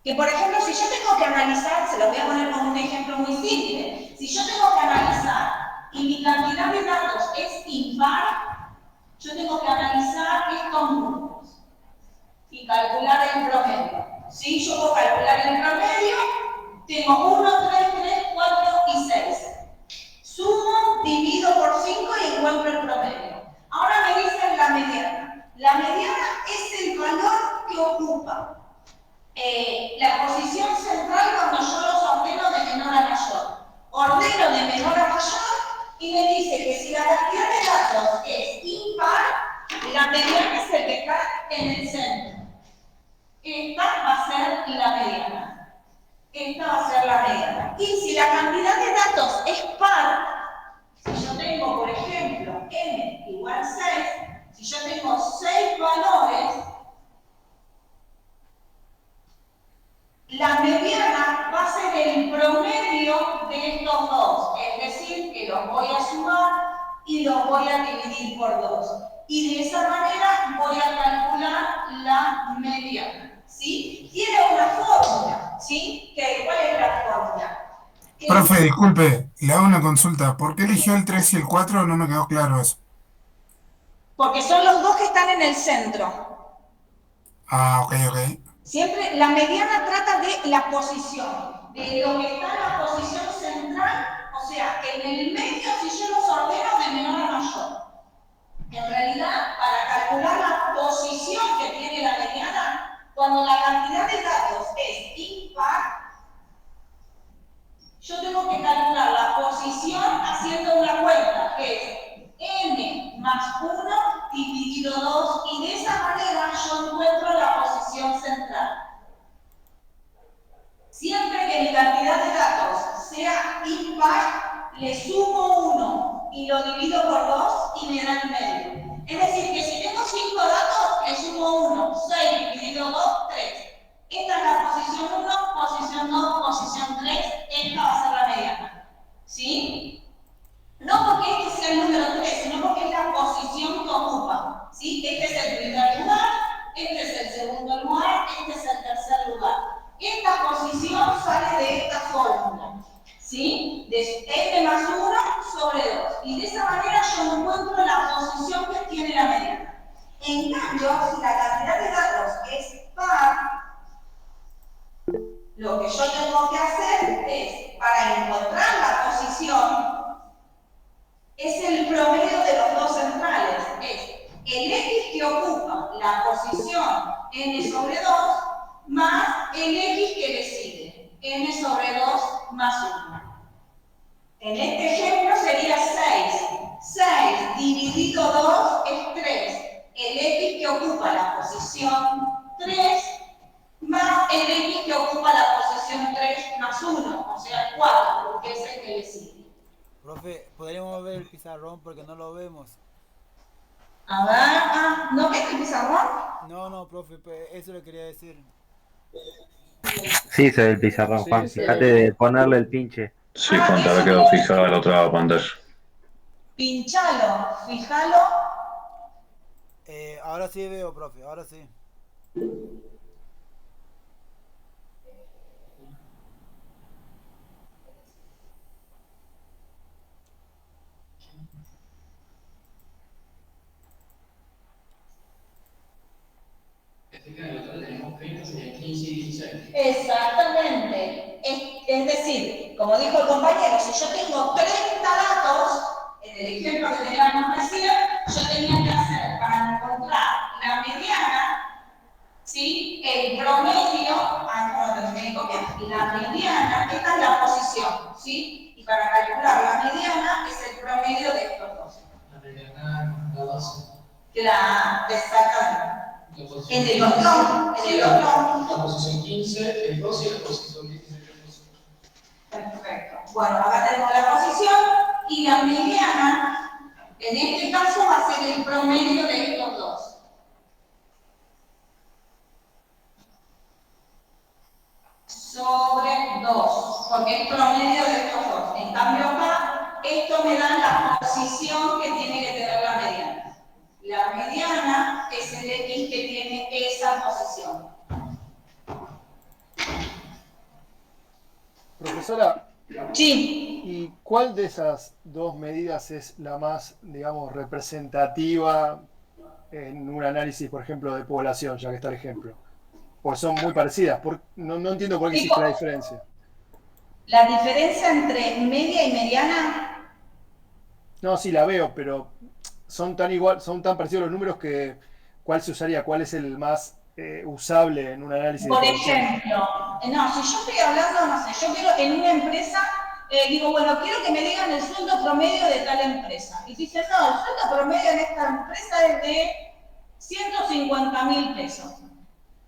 Que, por ejemplo, si yo tengo que analizar, se lo voy a poner con un ejemplo muy simple, si yo tengo que analizar y mi cantidad de datos es impar, yo tengo que analizar estos números y calcular el promedio. Si yo puedo calcular el promedio, tengo 1, 3, 3, 4 y 6. Sumo, divido por 5 y encuentro el promedio. Ahora me dicen la mediana. La mediana es el valor que ocupa la posición central cuando yo los ordeno de menor a mayor. Ordeno de menor a mayor y me dice que si la cantidad de datos es impar, la mediana es el que está en el centro. Esta va a ser la mediana. Esta va a ser la mediana. Y si la cantidad de datos es par, si yo tengo, por ejemplo, n igual 6, si yo tengo 6 valores, la mediana va a ser el promedio de estos dos, es decir, que los voy a sumar y los voy a dividir por 2. Y de esa manera voy a calcular la mediana, ¿sí? Tiene una fórmula, ¿sí? ¿Cuál es la fórmula? Profe, disculpe, le hago una consulta. ¿Por qué eligió el 3 y el 4? No me quedó claro eso. Porque son los dos que están en el centro. Ah, ok. Siempre la mediana trata de la posición, de lo que está en la posición central, o sea, en el medio si yo los ordeno de menor a mayor. En realidad, para calcular la posición que tiene la mediana, cuando la cantidad de datos es impar, yo tengo que calcular la posición haciendo una cuenta, que es n más 1 dividido 2, y de esa manera yo encuentro la posición central. Siempre que mi cantidad de datos sea impar, le sumo 1 y lo divido por 2 y me da el medio. Es decir, que si tengo 5 datos, le sumo 1, 6 dividido 2, 3. Esta es la posición 1, posición 2, posición 3, esta va a ser la mediana. ¿Sí? No porque este sea el número 3, sino porque es la posición que ocupa. ¿Sí? Este es el primer lugar, este es el segundo lugar, este es el tercer lugar. Esta posición sale de esta fórmula. ¿Sí? De n más 1 sobre 2. Y de esa manera yo encuentro la posición que tiene la mediana. En cambio, si la cantidad de datos es par, lo que yo tengo que hacer En este ejemplo sería 6. 6 dividido 2 es 3. El X que ocupa la posición 3 más el X que ocupa la posición 3 más 1, o sea, 4, porque es el que le sigue. Profe, ¿podríamos ver el pizarrón porque no lo vemos? A ver, ¿no ves el pizarrón? No, profe, eso le quería decir. Sí, se ve el pizarrón, Sí, Juan. se Fíjate ve. de ponerle el pinche. Sí, Juan, te habrá quedado fijada la otra pantalla. Pinchalo, fíjalo. Ahora sí veo, profe, ahora sí. Exactamente. Es decir, como dijo el compañero, si yo tengo 30 datos, en el ejemplo que teníamos recién, yo tenía que hacer para encontrar la mediana, ¿sí? El promedio, la mediana, esta es la posición, ¿sí? Y para calcular la mediana es el promedio de estos dos. La mediana, la base. Exactamente. La posición En el otro, la posición 15, el 2 y la posición 16. Perfecto. Bueno, acá tenemos la posición y la mediana, en este caso va a ser el promedio de estos dos. Sobre 2, porque es promedio de estos dos. En cambio acá, esto me da la posición que tiene que tener la mediana. La mediana es el X que tiene esa posición. Profesora, sí. ¿Y cuál de esas dos medidas es la más, digamos, representativa en un análisis, por ejemplo, de población, ya que está el ejemplo? Porque son muy parecidas. No entiendo por qué existe la diferencia. ¿La diferencia entre media y mediana? No, sí la veo, pero son tan parecidos los números que ¿cuál se usaría? ¿Cuál es el más usable en un análisis de Por población? ejemplo, no, si yo estoy hablando, no sé, yo quiero en una empresa, digo, bueno, quiero que me digan el sueldo promedio de tal empresa. Y dicen, no, el sueldo promedio en esta empresa es de 150.000 pesos.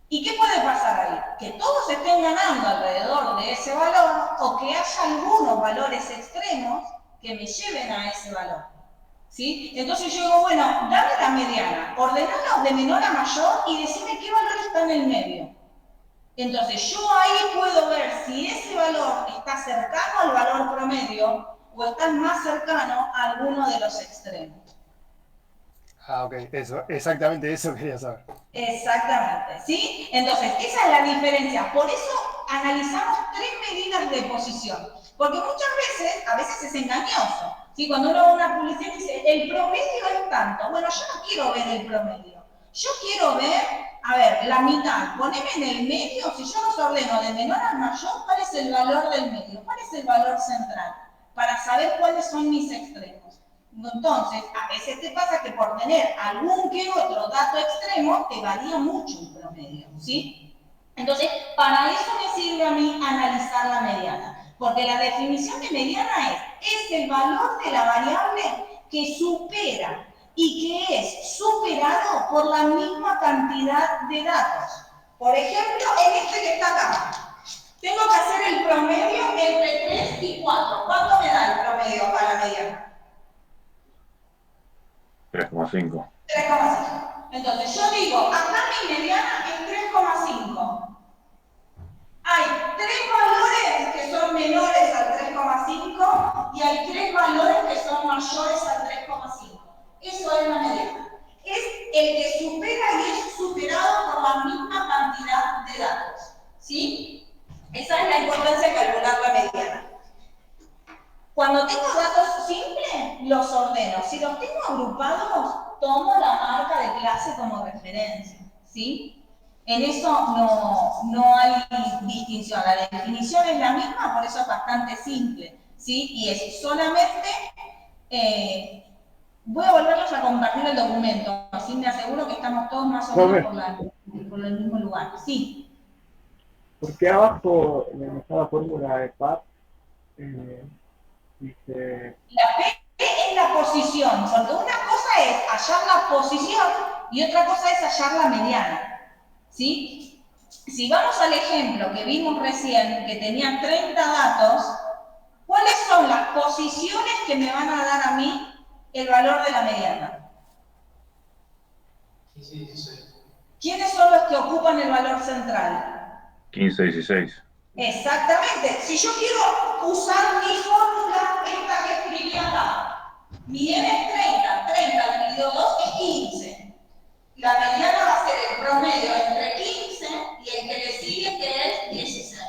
¿Y qué puede pasar ahí? Que todos estén ganando alrededor de ese valor o que haya algunos valores extremos que me lleven a ese valor. ¿Sí? Entonces yo digo, bueno, dame la mediana, ordenalos de menor a mayor y decime qué valor está en el medio. Entonces yo ahí puedo ver si ese valor está cercano al valor promedio o está más cercano a alguno de los extremos. Ah, ok, eso, exactamente eso quería saber. Exactamente, ¿sí? Entonces, esa es la diferencia. Por eso analizamos 3 medidas de posición. Porque muchas veces, a veces es engañoso. ¿Sí? Cuando uno ve una publicidad y dice, el promedio es tanto. Bueno, yo no quiero ver el promedio. Yo quiero ver, a ver, la mitad. Poneme en el medio, si yo los ordeno de menor a mayor, ¿cuál es el valor del medio? ¿Cuál es el valor central? Para saber cuáles son mis extremos. Entonces, a veces te pasa que por tener algún que otro dato extremo, te varía mucho el promedio, ¿sí? Entonces, para eso me sirve a mí analizar la mediana, porque la definición de mediana es el valor de la variable que supera y que es superado por la misma cantidad de datos. Por ejemplo, en este que está acá, tengo que hacer el promedio entre 3 y 4. ¿Cuánto me da el promedio para la mediana? 3,5. 3,5. Entonces yo digo, acá mi mediana es 3,5. Hay 3 valores que son menores al 3,5 y hay 3 valores que son mayores al 3,5. Eso es la mediana. Es el que supera y es superado por la misma cantidad de datos. ¿Sí? Esa es la importancia de calcular la mediana. Cuando tengo datos simples, los ordeno. Si los tengo agrupados, tomo la marca de clase como referencia, ¿sí? En eso no hay distinción. La definición es la misma, por eso es bastante simple, ¿sí? Y es solamente... voy a volverlos a compartir el documento, así me aseguro que estamos todos más o menos por el mismo lugar. Sí. ¿Por qué abajo en esta fórmula de PAP La P es la posición, porque una cosa es hallar la posición y otra cosa es hallar la mediana. ¿Sí? Si vamos al ejemplo que vimos recién, que tenía 30 datos, ¿cuáles son las posiciones que me van a dar a mí el valor de la mediana? 15 y 16. ¿Quiénes son los que ocupan el valor central? 15, 16. Exactamente. Si yo quiero usar mi fórmula, esta que escribí acá, mi n es 30, 30 dividido 2 es 15. La mediana va a ser el promedio entre 15 y el que le sigue, que es 16.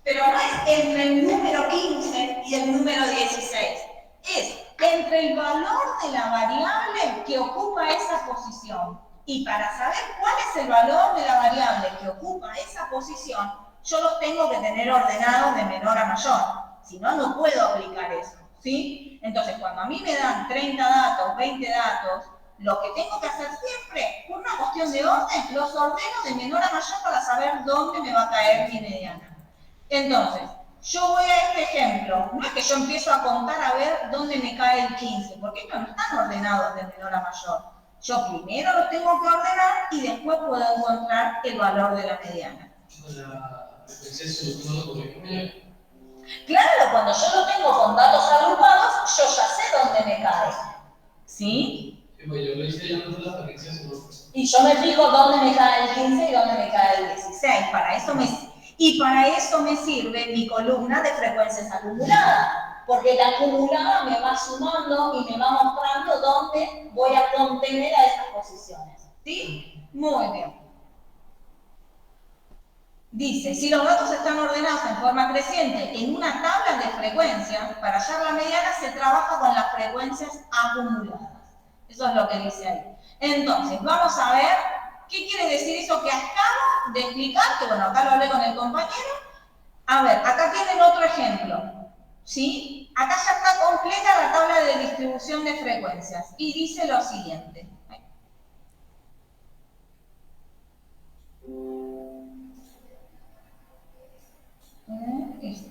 Pero no es entre el número 15 y el número 16. Es entre el valor de la variable que ocupa esa posición. Y para saber cuál es el valor de la variable que ocupa esa posición, yo los tengo que tener ordenados de menor a mayor. Si no, no puedo aplicar eso. ¿Sí? Entonces, cuando a mí me dan 30 datos, 20 datos, lo que tengo que hacer siempre, por una cuestión de orden, los ordeno de menor a mayor para saber dónde me va a caer mi mediana. Entonces, yo voy a este ejemplo. No es que yo empiezo a contar a ver dónde me cae el 15, porque estos no están ordenados de menor a mayor. Yo primero los tengo que ordenar y después puedo encontrar el valor de la mediana. Claro, cuando yo lo tengo con datos agrupados, yo ya sé dónde me cae. ¿Sí? Y yo me fijo dónde me cae el 15 y dónde me cae el 16. Para eso me sirve mi columna de frecuencias acumuladas. Porque la acumulada me va sumando y me va mostrando dónde voy a contener a esas posiciones. ¿Sí? Muy bien. Dice, si los datos están ordenados en forma creciente en una tabla de frecuencias, para hallar la mediana se trabaja con las frecuencias acumuladas. Eso es lo que dice ahí. Entonces, vamos a ver qué quiere decir eso que acabo de explicar, que bueno, acá lo hablé con el compañero. A ver, acá tienen otro ejemplo. ¿Sí? Acá ya está completa la tabla de distribución de frecuencias. Y dice lo siguiente.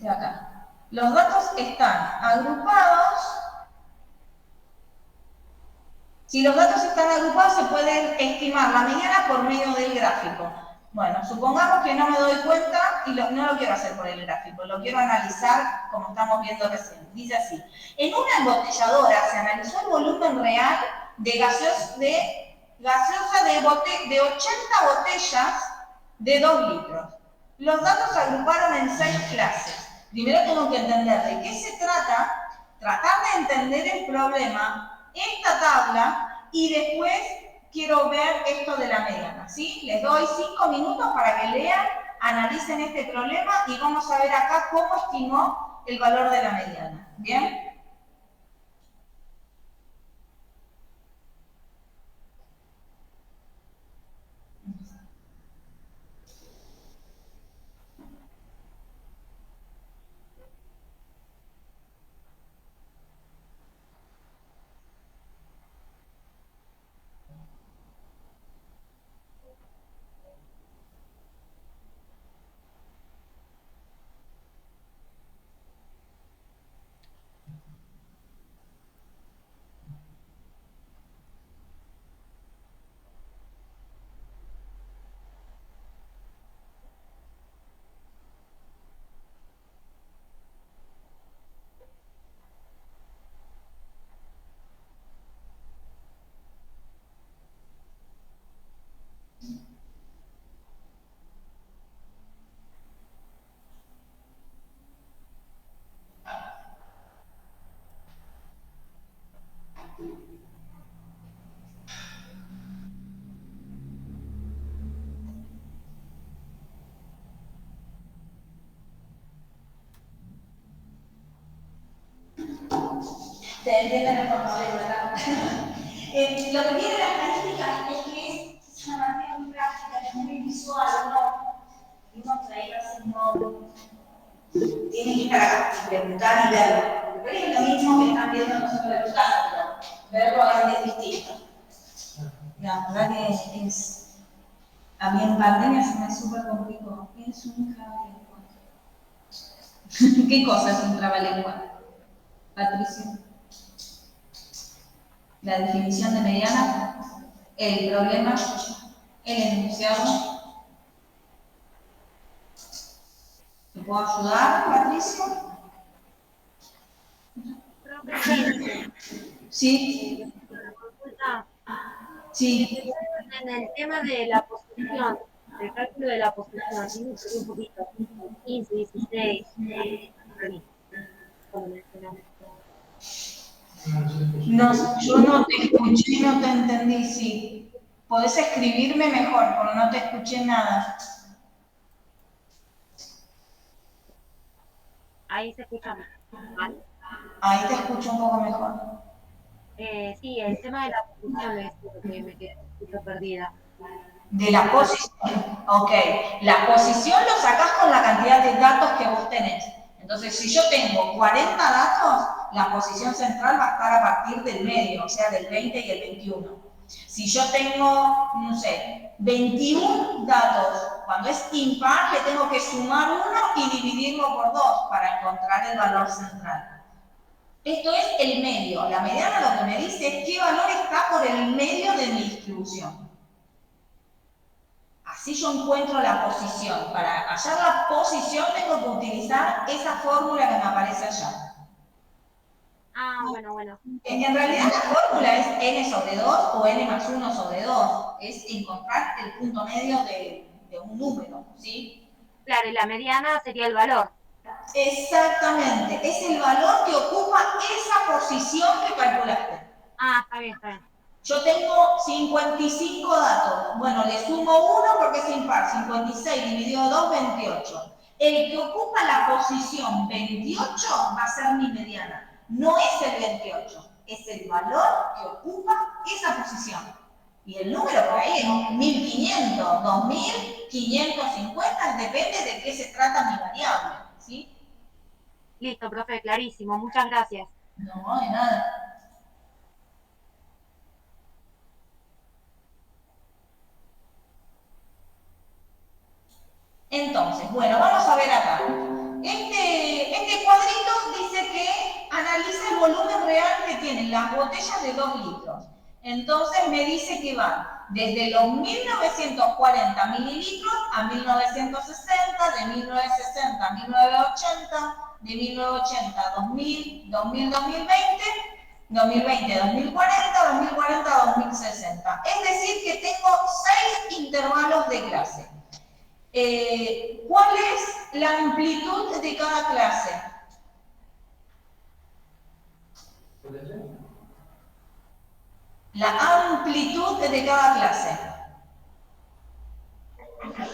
Acá. Los datos están agrupados. Si los datos están agrupados, se puede estimar la mediana por medio del gráfico. Bueno, supongamos que no me doy cuenta y no lo quiero hacer por el gráfico, lo quiero analizar como estamos viendo recién. Dice así, en una embotelladora se analizó el volumen real de gaseosa de 80 botellas de 2 litros. Los datos se agruparon en 6 clases. Primero tengo que entender de qué se trata, tratar de entender el problema, esta tabla, y después quiero ver esto de la mediana, ¿sí? Les doy 5 minutos para que lean, analicen este problema y vamos a ver acá cómo estimó el valor de la mediana. ¿Bien? Se entiende mejor, ¿verdad? Lo que tiene la estadística es que es una manera muy práctica, es muy visual, uno tiene que estar acá, preguntar y verlo. Pero es lo mismo que están viendo nosotros en tu casa, pero verlo es distinto. La verdad que es... A mí en pandemia se me súper complicó. Es un trabalengua. ¿Qué cosa es un trabalengua? Patricia. La definición de mediana, el problema, el enunciado. ¿Te puedo ayudar, Patricia? Sí. Sí. En el tema de la posición, el cálculo de la posición, sí, un poquito, 15, 16, como mencionamos. No, yo no te escuché y no te entendí, sí. Podés escribirme mejor, porque no te escuché nada. Ahí se escucha mal. Ahí te escucho un poco mejor. Sí, el tema de la posición es lo que me quedé un poquito perdida. De la posición, ok. La posición lo sacás con la cantidad de datos que vos tenés. Entonces, si yo tengo 40 datos, la posición central va a estar a partir del medio, o sea, del 20 y el 21. Si yo tengo, no sé, 21 datos, cuando es impar le tengo que sumar uno y dividirlo por 2 para encontrar el valor central. Esto es el medio. La mediana lo que me dice es qué valor está por el medio de mi distribución. Así yo encuentro la posición. Para hallar la posición tengo que utilizar esa fórmula que me aparece allá. Ah, bueno. En realidad la fórmula es n sobre 2 o n más 1 sobre 2. Es encontrar el punto medio de un número, ¿sí? Claro, y la mediana sería el valor. Exactamente. Es el valor que ocupa esa posición que calculaste. Ah, está bien. Yo tengo 55 datos. Bueno, le sumo 1 porque es impar. 56 dividido 2, 28. El que ocupa la posición 28 va a ser mi mediana. No es el 28, es el valor que ocupa esa posición. Y el número por ahí es 1500, 2550, depende de qué se trata mi variable. ¿Sí? Listo, profe, clarísimo. Muchas gracias. No, de nada. Entonces, bueno, vamos a ver acá. Este cuadrito dice que analiza el volumen real que tienen las botellas de 2 litros. Entonces me dice que va desde los 1940 mililitros a 1960, de 1960 a 1980, de 1980 a 2000, 2000, 2020, 2020, 2040, 2040, 2060. Es decir, que tengo 6 intervalos de clase. ¿Cuál es la amplitud de cada clase? La amplitud de cada clase.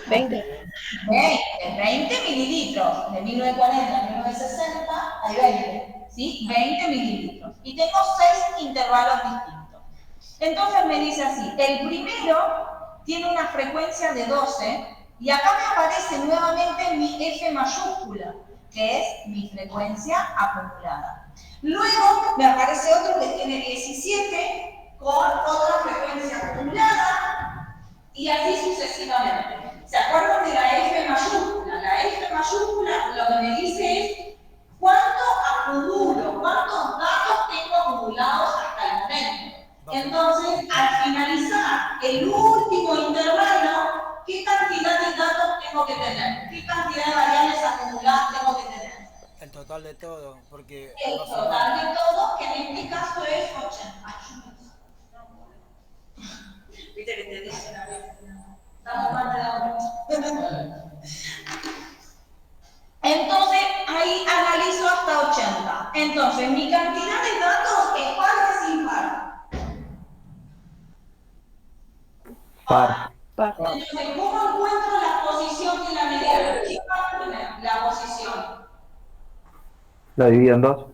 20. 20 mililitros. De 1940 a 1960 hay 20. ¿Sí? 20 mililitros. Y tengo 6 intervalos distintos. Entonces me dice así, el primero tiene una frecuencia de 12 y acá me aparece nuevamente mi F mayúscula, que es mi frecuencia acumulada. Luego me aparece otro que tiene 17 con otra frecuencia acumulada y así sucesivamente. ¿Se acuerdan de la F mayúscula? La F mayúscula lo que me dice es cuánto acumulo, cuántos datos tengo acumulados hasta el momento. Entonces, al finalizar el último intervalo, ¿qué cantidad de datos tengo que tener? ¿Qué cantidad de variables acumuladas tengo que tener? El total de todo, porque... El total de todo, que en este caso es 80. Viste que te dicen a veces, estamos más de la hora. Entonces, ahí analizo hasta 80. Entonces, mi cantidad de datos es par o es impar. Par. Entonces, ¿cómo encuentro la posición de la mediana? ¿Qué va a poner la posición? Lo divido en 2.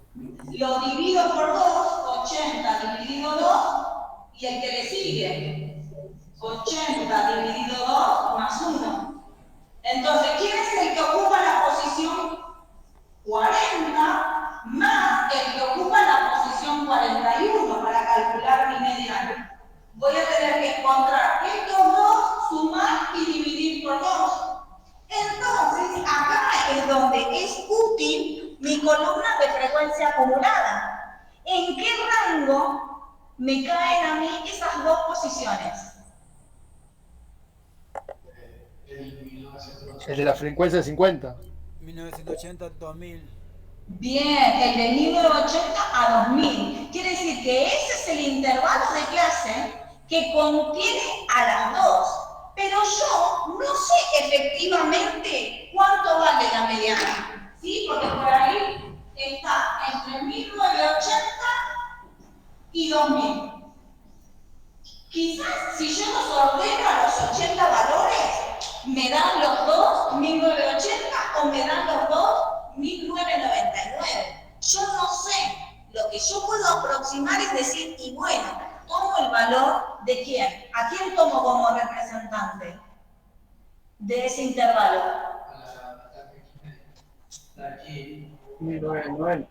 Lo divido por 2, 80 dividido 2, y el que le sigue, 80 dividido 2 más 1. Entonces, ¿quién es el que ocupa la posición 40 más el que ocupa la posición 41 para calcular mi mediana? Voy a tener que encontrar estos dos, sumar y dividir por 2. Entonces, acá es donde es útil mi mi columna de frecuencia acumulada. ¿En qué rango me caen a mí esas dos posiciones? El de la frecuencia de 50. 1980-2000. Bien, el de 1980 a 2000. Quiere decir que ese es el intervalo de clase que contiene a las dos. Pero yo no sé efectivamente cuánto vale la mediana. ¿Sí? Porque por ahí está entre 1980 y 2000. Quizás si yo los ordeno a los 80 valores, me dan los dos 1980 o me dan los dos 1999. Yo no sé. Lo que yo puedo aproximar es decir, y bueno, tomo el valor de quién. ¿A quién tomo como representante de ese intervalo? Aquí. 1990.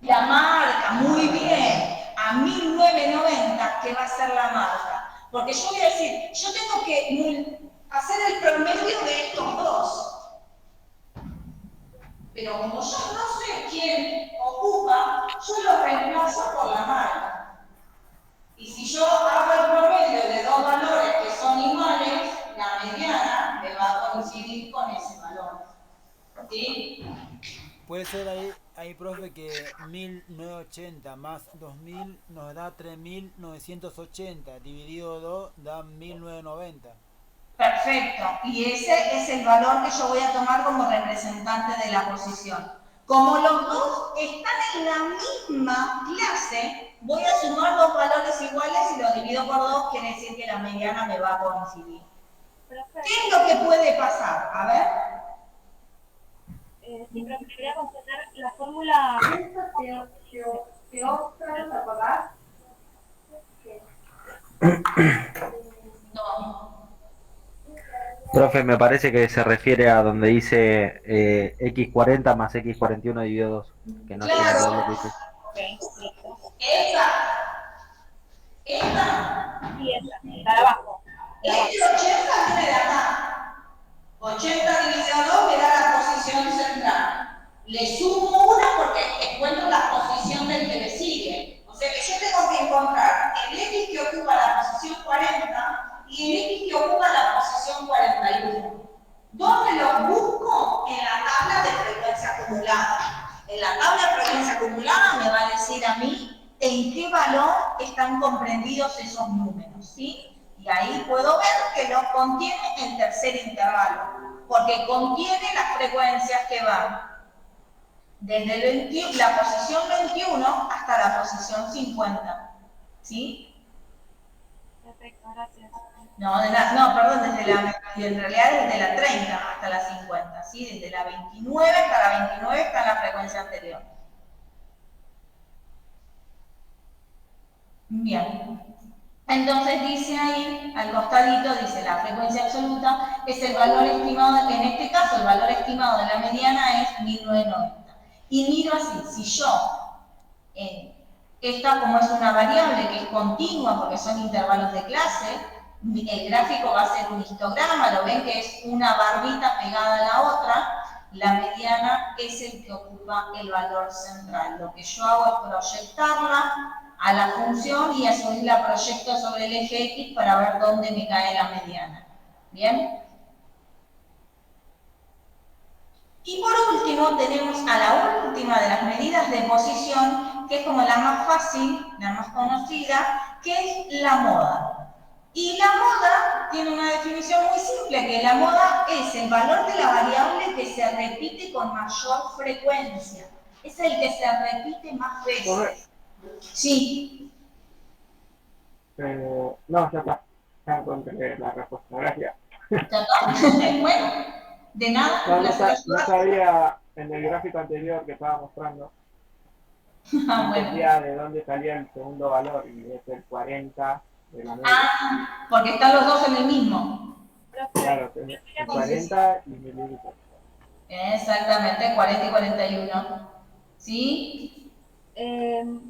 La marca, muy bien. A 1990, ¿qué va a ser la marca? Porque yo voy a decir, yo tengo que hacer el promedio de estos dos. Pero como yo no sé quién ocupa, yo lo reemplazo por la marca. Y si yo hago el promedio de dos valores que son iguales, la mediana me va a coincidir con ese valor. ¿Sí? Puede ser ahí, profe, que 1980 más 2000 nos da 3980. Dividido 2 da 1990. Perfecto. Y ese es el valor que yo voy a tomar como representante de la posición. Como los dos están en la misma clase, voy a sumar dos valores iguales y los divido por 2, quiere decir que la mediana me va a coincidir. ¿Qué es lo que puede pasar? A ver. Sí, pero quería consultar la fórmula. No. Profe, me parece que se refiere a donde dice x40 más x41 dividido 2. Que no Claro. sé lo que dice. Esta. Y esta, para abajo. Este 80 viene de acá. 80 dividido 2 me da la posición central. Le sumo una porque encuentro la posición del que le sigue. O sea que yo tengo que encontrar el X que ocupa la posición 40 y el X que ocupa la posición 41. ¿Dónde los busco? En la tabla de frecuencia acumulada. En la tabla de frecuencia acumulada me va a decir a mí en qué valor están comprendidos esos números, ¿sí? Y ahí puedo ver que los contiene el tercer intervalo, porque contiene las frecuencias que van desde el la posición 21 hasta la posición 50, ¿sí? Perfecto, gracias. No, perdón, en realidad desde la 30 hasta la 50, ¿sí? Desde la 29 hasta la 29 está la frecuencia anterior. Bien. Entonces dice ahí, al costadito, dice la frecuencia absoluta es el valor estimado, en este caso el valor estimado de la mediana es 1990. Y miro así, si yo, esta como es una variable que es continua porque son intervalos de clase, el gráfico va a ser un histograma, lo ven que es una barbita pegada a la otra, la mediana es el que ocupa el valor central. Lo que yo hago es proyectarla a la función y a su vez la proyecto sobre el eje X para ver dónde me cae la mediana. ¿Bien? Y por último tenemos a la última de las medidas de posición, que es como la más fácil, la más conocida, que es la moda. Y la moda tiene una definición muy simple, que la moda es el valor de la variable que se repite con mayor frecuencia. Es el que se repite más veces. Sí. No, ya está. Ya encontré la respuesta. Gracias. ¿Ya está? Bueno, de nada. No sabía en el gráfico anterior que estaba mostrando. No Bueno. entendía de dónde salía el segundo valor y es el 40 de la media. Ah, porque están los dos en el mismo. Claro, el 40 y mililitros. Exactamente, 40 y 41. ¿Sí?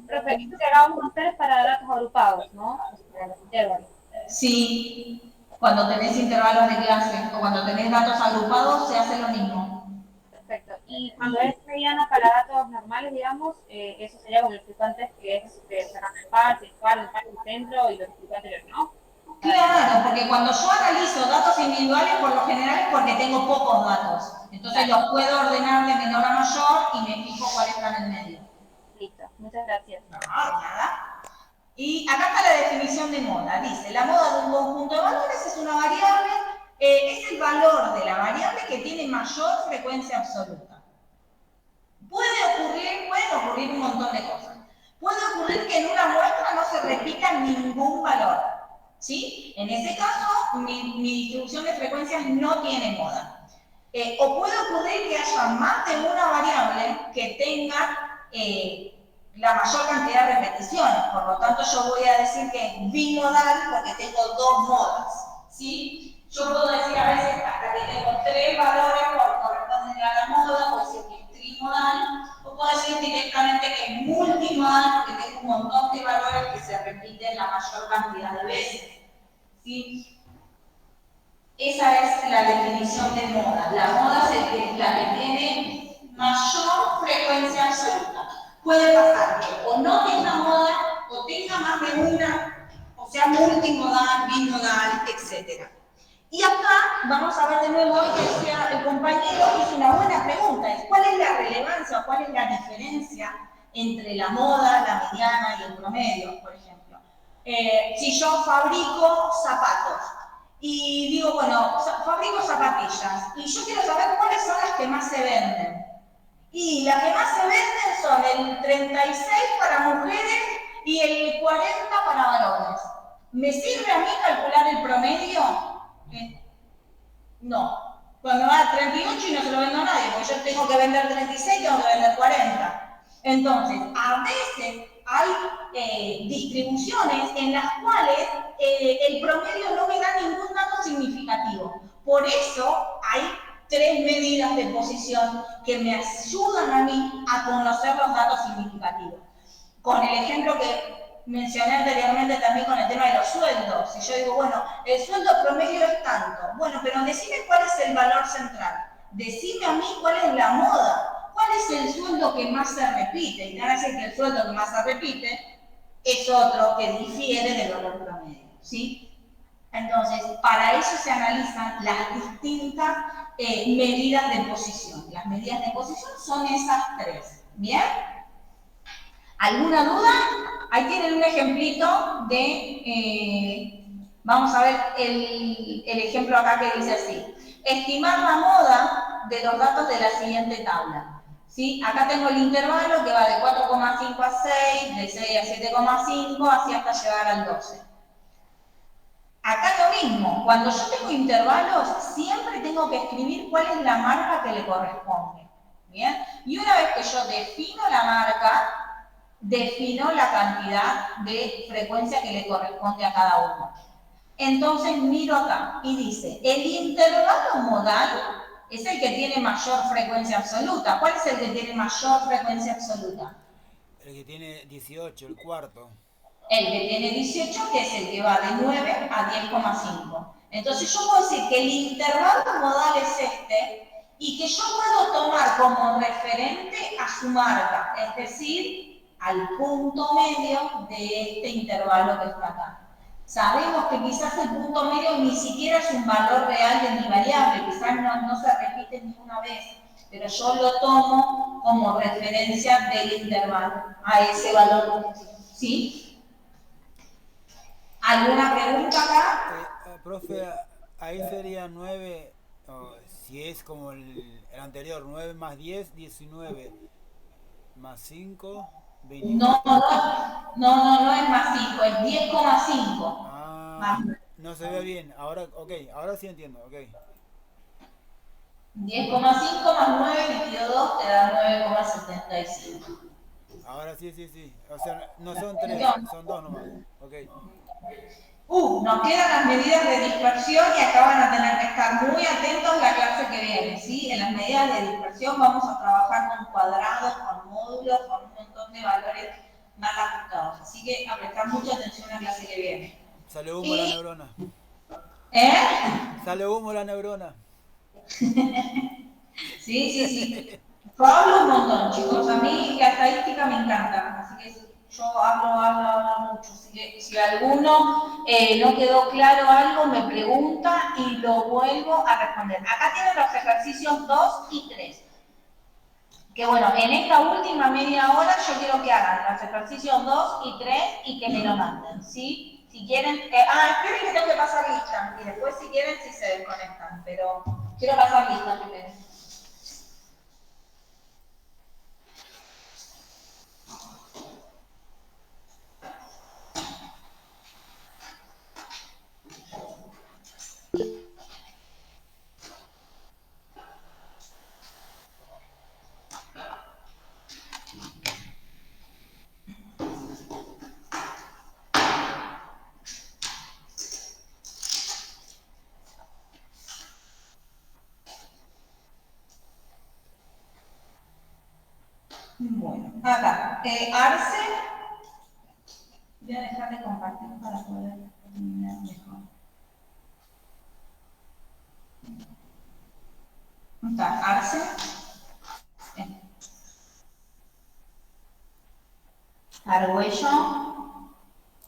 Profe, esto que acabamos de hacer es para datos agrupados, ¿no? Para los intervalos. Sí, cuando tenés intervalos de clase o cuando tenés datos agrupados se hace lo mismo. Perfecto. Y cuando es mediana para datos normales, digamos, eso sería como los fluctuantes que es cerrando el par, el par, el centro y los fluctuantes, ¿no? Claro, porque cuando yo analizo datos individuales, por lo general es porque tengo pocos datos. Entonces los puedo ordenar de menor a mayor y me fijo cuál está en el medio. Listo, muchas gracias. No, de nada. Y acá está la definición de moda. Dice, la moda de un conjunto de valores es una variable, es el valor de la variable que tiene mayor frecuencia absoluta. Pueden ocurrir un montón de cosas. Puede ocurrir que en una muestra no se repita ningún valor. ¿Sí? En ese caso, mi distribución de frecuencias no tiene moda. O puede ocurrir que haya más de una variable que tenga la mayor cantidad de repeticiones. Por lo tanto, yo voy a decir que es binodal porque tengo dos modas. ¿Sí? Yo puedo decir a veces hasta que tengo 3 valores por corresponden a la moda, o decir que es trimodal, o puedo decir directamente que es multimodal porque tengo un montón de valores que se repiten la mayor cantidad de veces. ¿Sí? Esa es la definición de moda. La moda es la que tiene mayor frecuencia absoluta. Puede pasar que o no tenga moda, o tenga más de una, o sea multimodal, bimodal, etc. Y acá vamos a ver de nuevo que decía el compañero hizo una buena pregunta, es ¿cuál es la relevancia o cuál es la diferencia entre la moda, la mediana y el promedio, por ejemplo? Si yo fabrico zapatos y digo, bueno, fabrico zapatillas y yo quiero saber cuáles son las que más se venden. Y las que más se venden son el 36 para mujeres y el 40 para varones. ¿Me sirve a mí calcular el promedio? No. Cuando va a 38 y no se lo vendo a nadie, porque yo tengo que vender 36 y tengo que vender 40. Entonces, a veces hay distribuciones en las cuales el promedio no me da ningún dato significativo. Por eso hay 3 medidas de posición que me ayudan a mí a conocer los datos significativos. Con el ejemplo que mencioné anteriormente también con el tema de los sueldos. Si yo digo, bueno, el sueldo promedio es tanto. Bueno, pero decime cuál es el valor central. Decime a mí cuál es la moda. ¿Cuál es el sueldo que más se repite? Y van a decir que el sueldo que más se repite es otro que difiere del valor promedio. ¿Sí? Entonces, para eso se analizan las distintas medidas de posición. Las medidas de posición son esas 3. ¿Bien? ¿Alguna duda? Ahí tienen un ejemplito de, vamos a ver el ejemplo acá que dice así. Estimar la moda de los datos de la siguiente tabla. ¿Sí? Acá tengo el intervalo que va de 4,5 a 6, de 6 a 7,5, así hasta llegar al 12. Acá lo mismo, cuando yo tengo intervalos, siempre tengo que escribir cuál es la marca que le corresponde. ¿Bien? Y una vez que yo defino la marca, defino la cantidad de frecuencia que le corresponde a cada uno. Entonces miro acá y dice, el intervalo modal es el que tiene mayor frecuencia absoluta. ¿Cuál es el que tiene mayor frecuencia absoluta? El que tiene 18, el cuarto. El que tiene 18, que es el que va de 9 a 10,5. Entonces yo puedo decir que el intervalo modal es este y que yo puedo tomar como referente a su marca, es decir, al punto medio de este intervalo que está acá. Sabemos que quizás el punto medio ni siquiera es un valor real de mi variable, quizás no se repite ni una vez, pero yo lo tomo como referencia del intervalo, a ese valor. ¿Sí? ¿Alguna pregunta acá? Profe, ahí sería 9, si es como el anterior, 9 más 10, 19, más 5, 21. No es más 5, es 10,5. Ah, no se ve bien, ahora, ahora sí entiendo, 10,5 más 9, líquido 2, te da 9,75. Ahora sí. O sea, no son 3, son 2 nomás. Nos quedan las medidas de dispersión y acá van a tener que estar muy atentos la clase que viene, ¿sí? En las medidas de dispersión vamos a trabajar con cuadrados, con módulos, con un montón de valores más ajustados. Así que a prestar mucha atención a la clase que viene. Sale humo la neurona. ¿Eh? Sale humo la neurona. Sí. Yo hablo un montón, chicos. A mí la estadística me encanta. Así que yo hablo mucho. Así que si alguno no quedó claro algo, me pregunta y lo vuelvo a responder. Acá tienen los ejercicios 2 y 3. Que bueno, en esta última media hora yo quiero que hagan los ejercicios 2 y 3 y que me lo manden, ¿sí? Si quieren, esperen que tengo que pasar lista y después si quieren si se desconectan, pero quiero pasar lista primero. Bueno, acá, Arce, voy a dejar de compartir para poder terminar mejor. Está Arce. Argüello.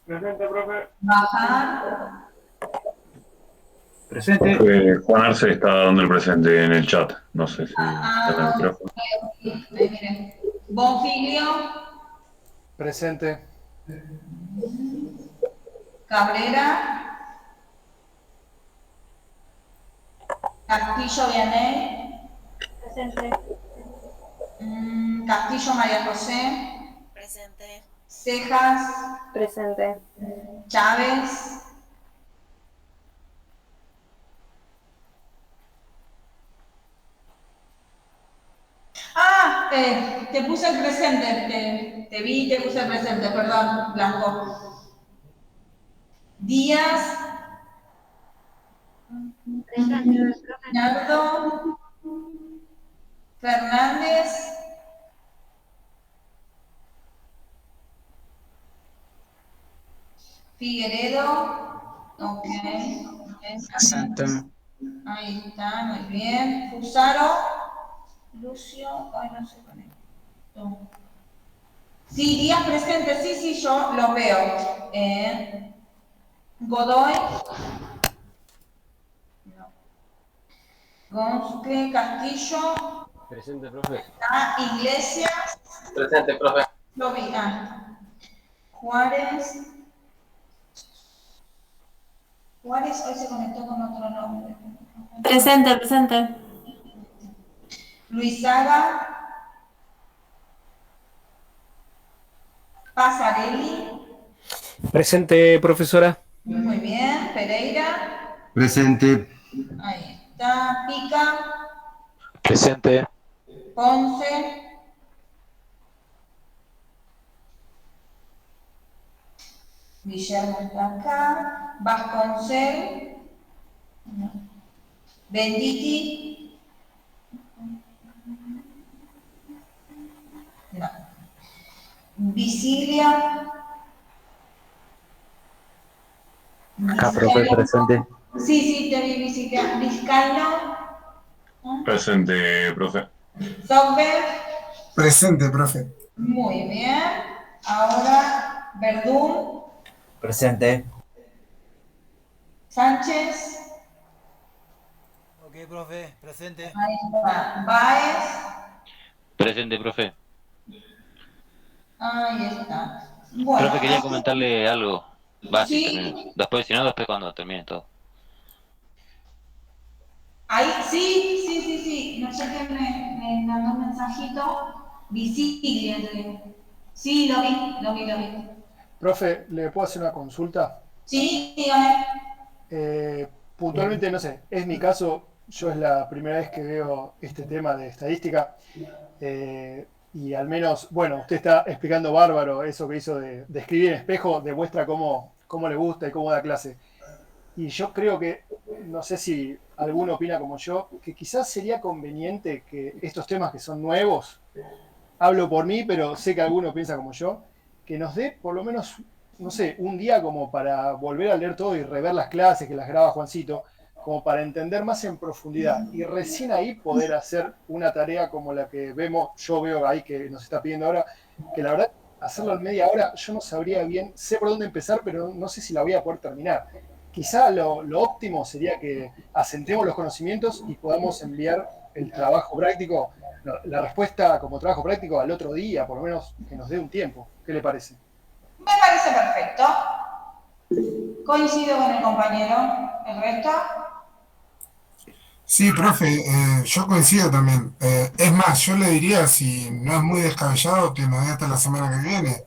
Presente, profe. Bajar. Presente. Juan Arce está dando el presente en el chat. No sé si está en el micrófono. Miren. Bonfilio. Presente. Cabrera. Castillo Vianey. Presente. Castillo María José. Presente. Cejas. Presente. Chávez. Te puse el presente, te vi y te puse el presente, perdón, Blanco. Díaz. Nardo. Fernández. Figueredo. Ok. Presente. Ahí está, muy bien. Fusaro. Lucio, ay, no se conectó. Sí, Díaz presente, sí, yo lo veo. Godoy. No. González, Castillo. Presente, profe. Iglesias. Presente, profe. Lo vi. Juárez. Juárez hoy se conectó con otro nombre. Presente. Luisaga. Pasarelli. Presente, profesora. Muy bien. Pereira. Presente. Ahí está. Pica. Presente. Ponce. Guillermo está acá. Vasconcel. No. Benditi. No. Visilia. Acá, profe, presente. Sí, te vi, Visilia. Vizcaino. Presente, profe. Software. Presente, profe. Muy bien. Ahora, Verdún. Presente. Sánchez. Ok, profe, presente. Ahí está. Baez. Presente, profe. Ahí está. Bueno, Profe, quería comentarle algo. Va, sí. si termino. Después, si no, después cuando termine todo. Ahí, sí. No sé qué me mandó un mensajito. Visilia. Sí, lo vi. Profe, ¿le puedo hacer una consulta? Sí, dígame. Puntualmente, no sé, es mi caso, yo es la primera vez que veo este tema de estadística y al menos, bueno, usted está explicando bárbaro eso que hizo de escribir en espejo, demuestra cómo le gusta y cómo da clase. Y yo creo que, no sé si alguno opina como yo, que quizás sería conveniente que estos temas que son nuevos, hablo por mí, pero sé que alguno piensa como yo, que nos dé por lo menos, no sé, un día como para volver a leer todo y rever las clases que las graba Juancito, como para entender más en profundidad y recién ahí poder hacer una tarea como la que yo veo ahí que nos está pidiendo ahora, que la verdad, hacerlo en media hora, yo no sabría bien, sé por dónde empezar, pero no sé si la voy a poder terminar. Quizá lo óptimo sería que asentemos los conocimientos y podamos enviar el trabajo práctico, la respuesta como trabajo práctico al otro día, por lo menos que nos dé un tiempo. ¿Qué le parece? Me parece perfecto. Coincido con el compañero. ¿El resto? Sí, profe, yo coincido también. Es más, yo le diría, si no es muy descabellado, que nos dé hasta la semana que viene.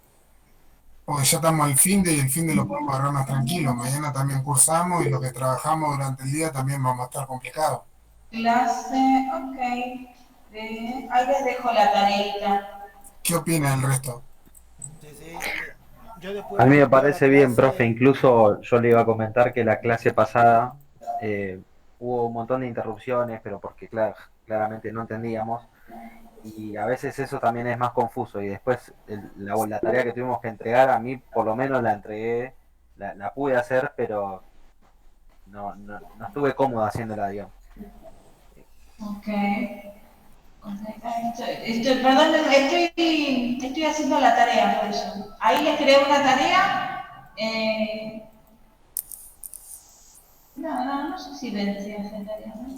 Porque ya estamos al fin de y el fin de lo podemos agarrar más tranquilo. Mañana también cursamos y lo que trabajamos durante el día también vamos a estar complicados. Clase, ok. Ahí les dejo la tareita. ¿Qué opina el resto? A mí me parece bien, profe. Incluso yo le iba a comentar que la clase pasada hubo un montón de interrupciones, pero porque claramente no entendíamos. Y a veces eso también es más confuso. Y después la tarea que tuvimos que entregar, a mí por lo menos la entregué, la pude hacer, pero no estuve cómodo haciéndola, digamos. Ok. Perdón, estoy haciendo la tarea por eso. Ahí les creé una tarea. No sé si vence esa tarea, ¿no?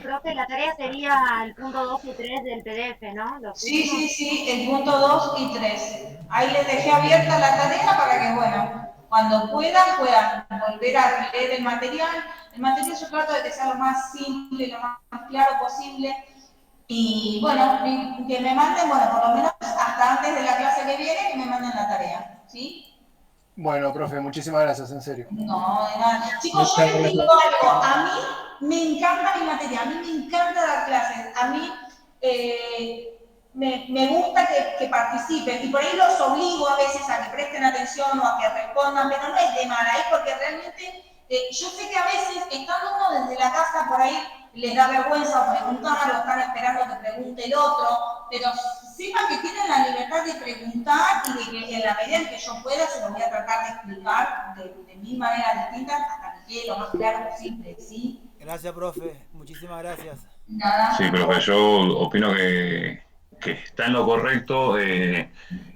Profe, la tarea sería el punto 2 y 3 del PDF, ¿no? Sí, el punto 2 y 3. Ahí les dejé abierta la tarea para que, bueno, cuando puedan volver a leer el material. El material yo trato de que sea lo más simple, lo más claro posible. Y, bueno, que me manden, bueno, por lo menos hasta antes de la clase que viene, que me manden la tarea, ¿sí? Bueno, profe, muchísimas gracias, en serio. No, de nada. Chicos, yo les digo algo. A mí me encanta mi materia, a mí me encanta dar clases, a mí me gusta que participen y por ahí los obligo a veces a que presten atención o a que respondan, pero no es de mala, es porque realmente yo sé que a veces, estando uno desde la casa, por ahí les da vergüenza preguntar o están esperando que pregunte el otro, pero sepan que tienen la libertad de preguntar y de que en la medida en que yo pueda se los voy a tratar de explicar de mil maneras distintas hasta que quede lo más claro posible, ¿sí? Gracias, profe. Muchísimas gracias. Nada. Sí, profe, yo opino que está en lo correcto,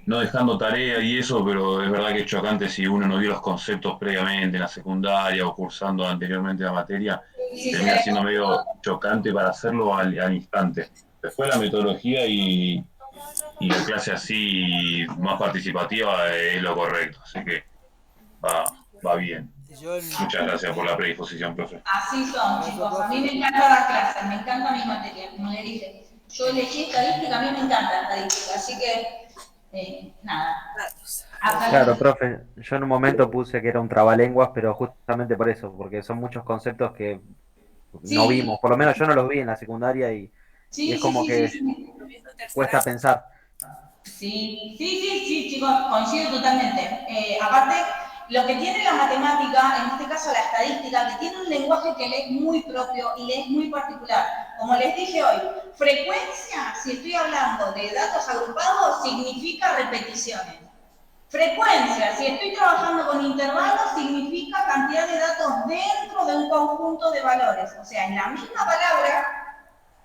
no dejando tarea y eso, pero es verdad que es chocante si uno no vio los conceptos previamente en la secundaria o cursando anteriormente la materia, termina siendo medio chocante para hacerlo al instante. Después la metodología y la clase así más participativa es lo correcto, así que va bien. Muchas gracias por la predisposición, profe. Así son, chicos. A mí me encanta dar clases, me encanta mi materia, como le dije. Yo elegí estadística, a mí me encanta estadística, así que, nada. Claro, profe, yo en un momento puse que era un trabalenguas, pero justamente por eso, porque son muchos conceptos que no vimos, por lo menos yo no los vi en la secundaria y es como que cuesta pensar. Sí, chicos, coincido totalmente. Aparte, lo que tiene la matemática, en este caso la estadística, que tiene un lenguaje que le es muy propio y le es muy particular. Como les dije hoy, frecuencia, si estoy hablando de datos agrupados, significa repeticiones. Frecuencia, si estoy trabajando con intervalos, significa cantidad de datos dentro de un conjunto de valores. O sea, en la misma palabra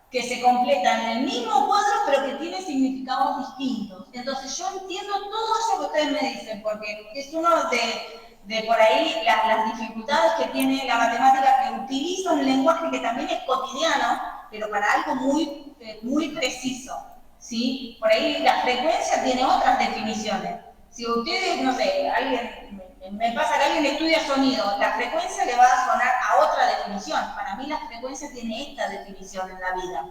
que se completan en el mismo cuadro, pero que tiene significados distintos. Entonces yo entiendo todo eso que ustedes me dicen, porque es uno de por ahí las dificultades que tiene la matemática, que utiliza un lenguaje que también es cotidiano, pero para algo muy preciso, ¿sí? Por ahí la frecuencia tiene otras definiciones. Si ustedes, no sé, me pasa que alguien estudia sonido, la frecuencia le va a sonar a otra definición. Para mí la frecuencia tiene esta definición en la vida.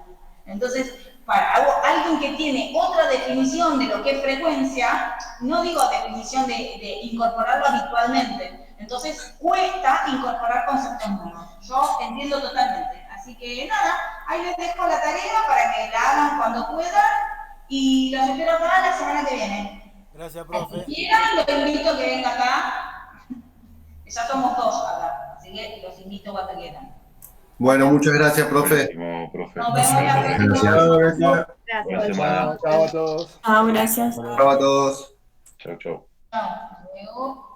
Entonces, para alguien que tiene otra definición de lo que es frecuencia, no digo definición de incorporarlo habitualmente, entonces cuesta incorporar conceptos nuevos. Yo entiendo totalmente. Así que nada, ahí les dejo la tarea para que la hagan cuando puedan y los espero acá la semana que viene. Gracias, profe. Si quieran, los invito a que vengan acá. Ya somos dos acá, así que los invito cuando quieran. Bueno, muchas gracias, profe. Nos vemos la próxima. Gracias. Chao a todos. Gracias. Chao a todos. Chao. Chao. Luego.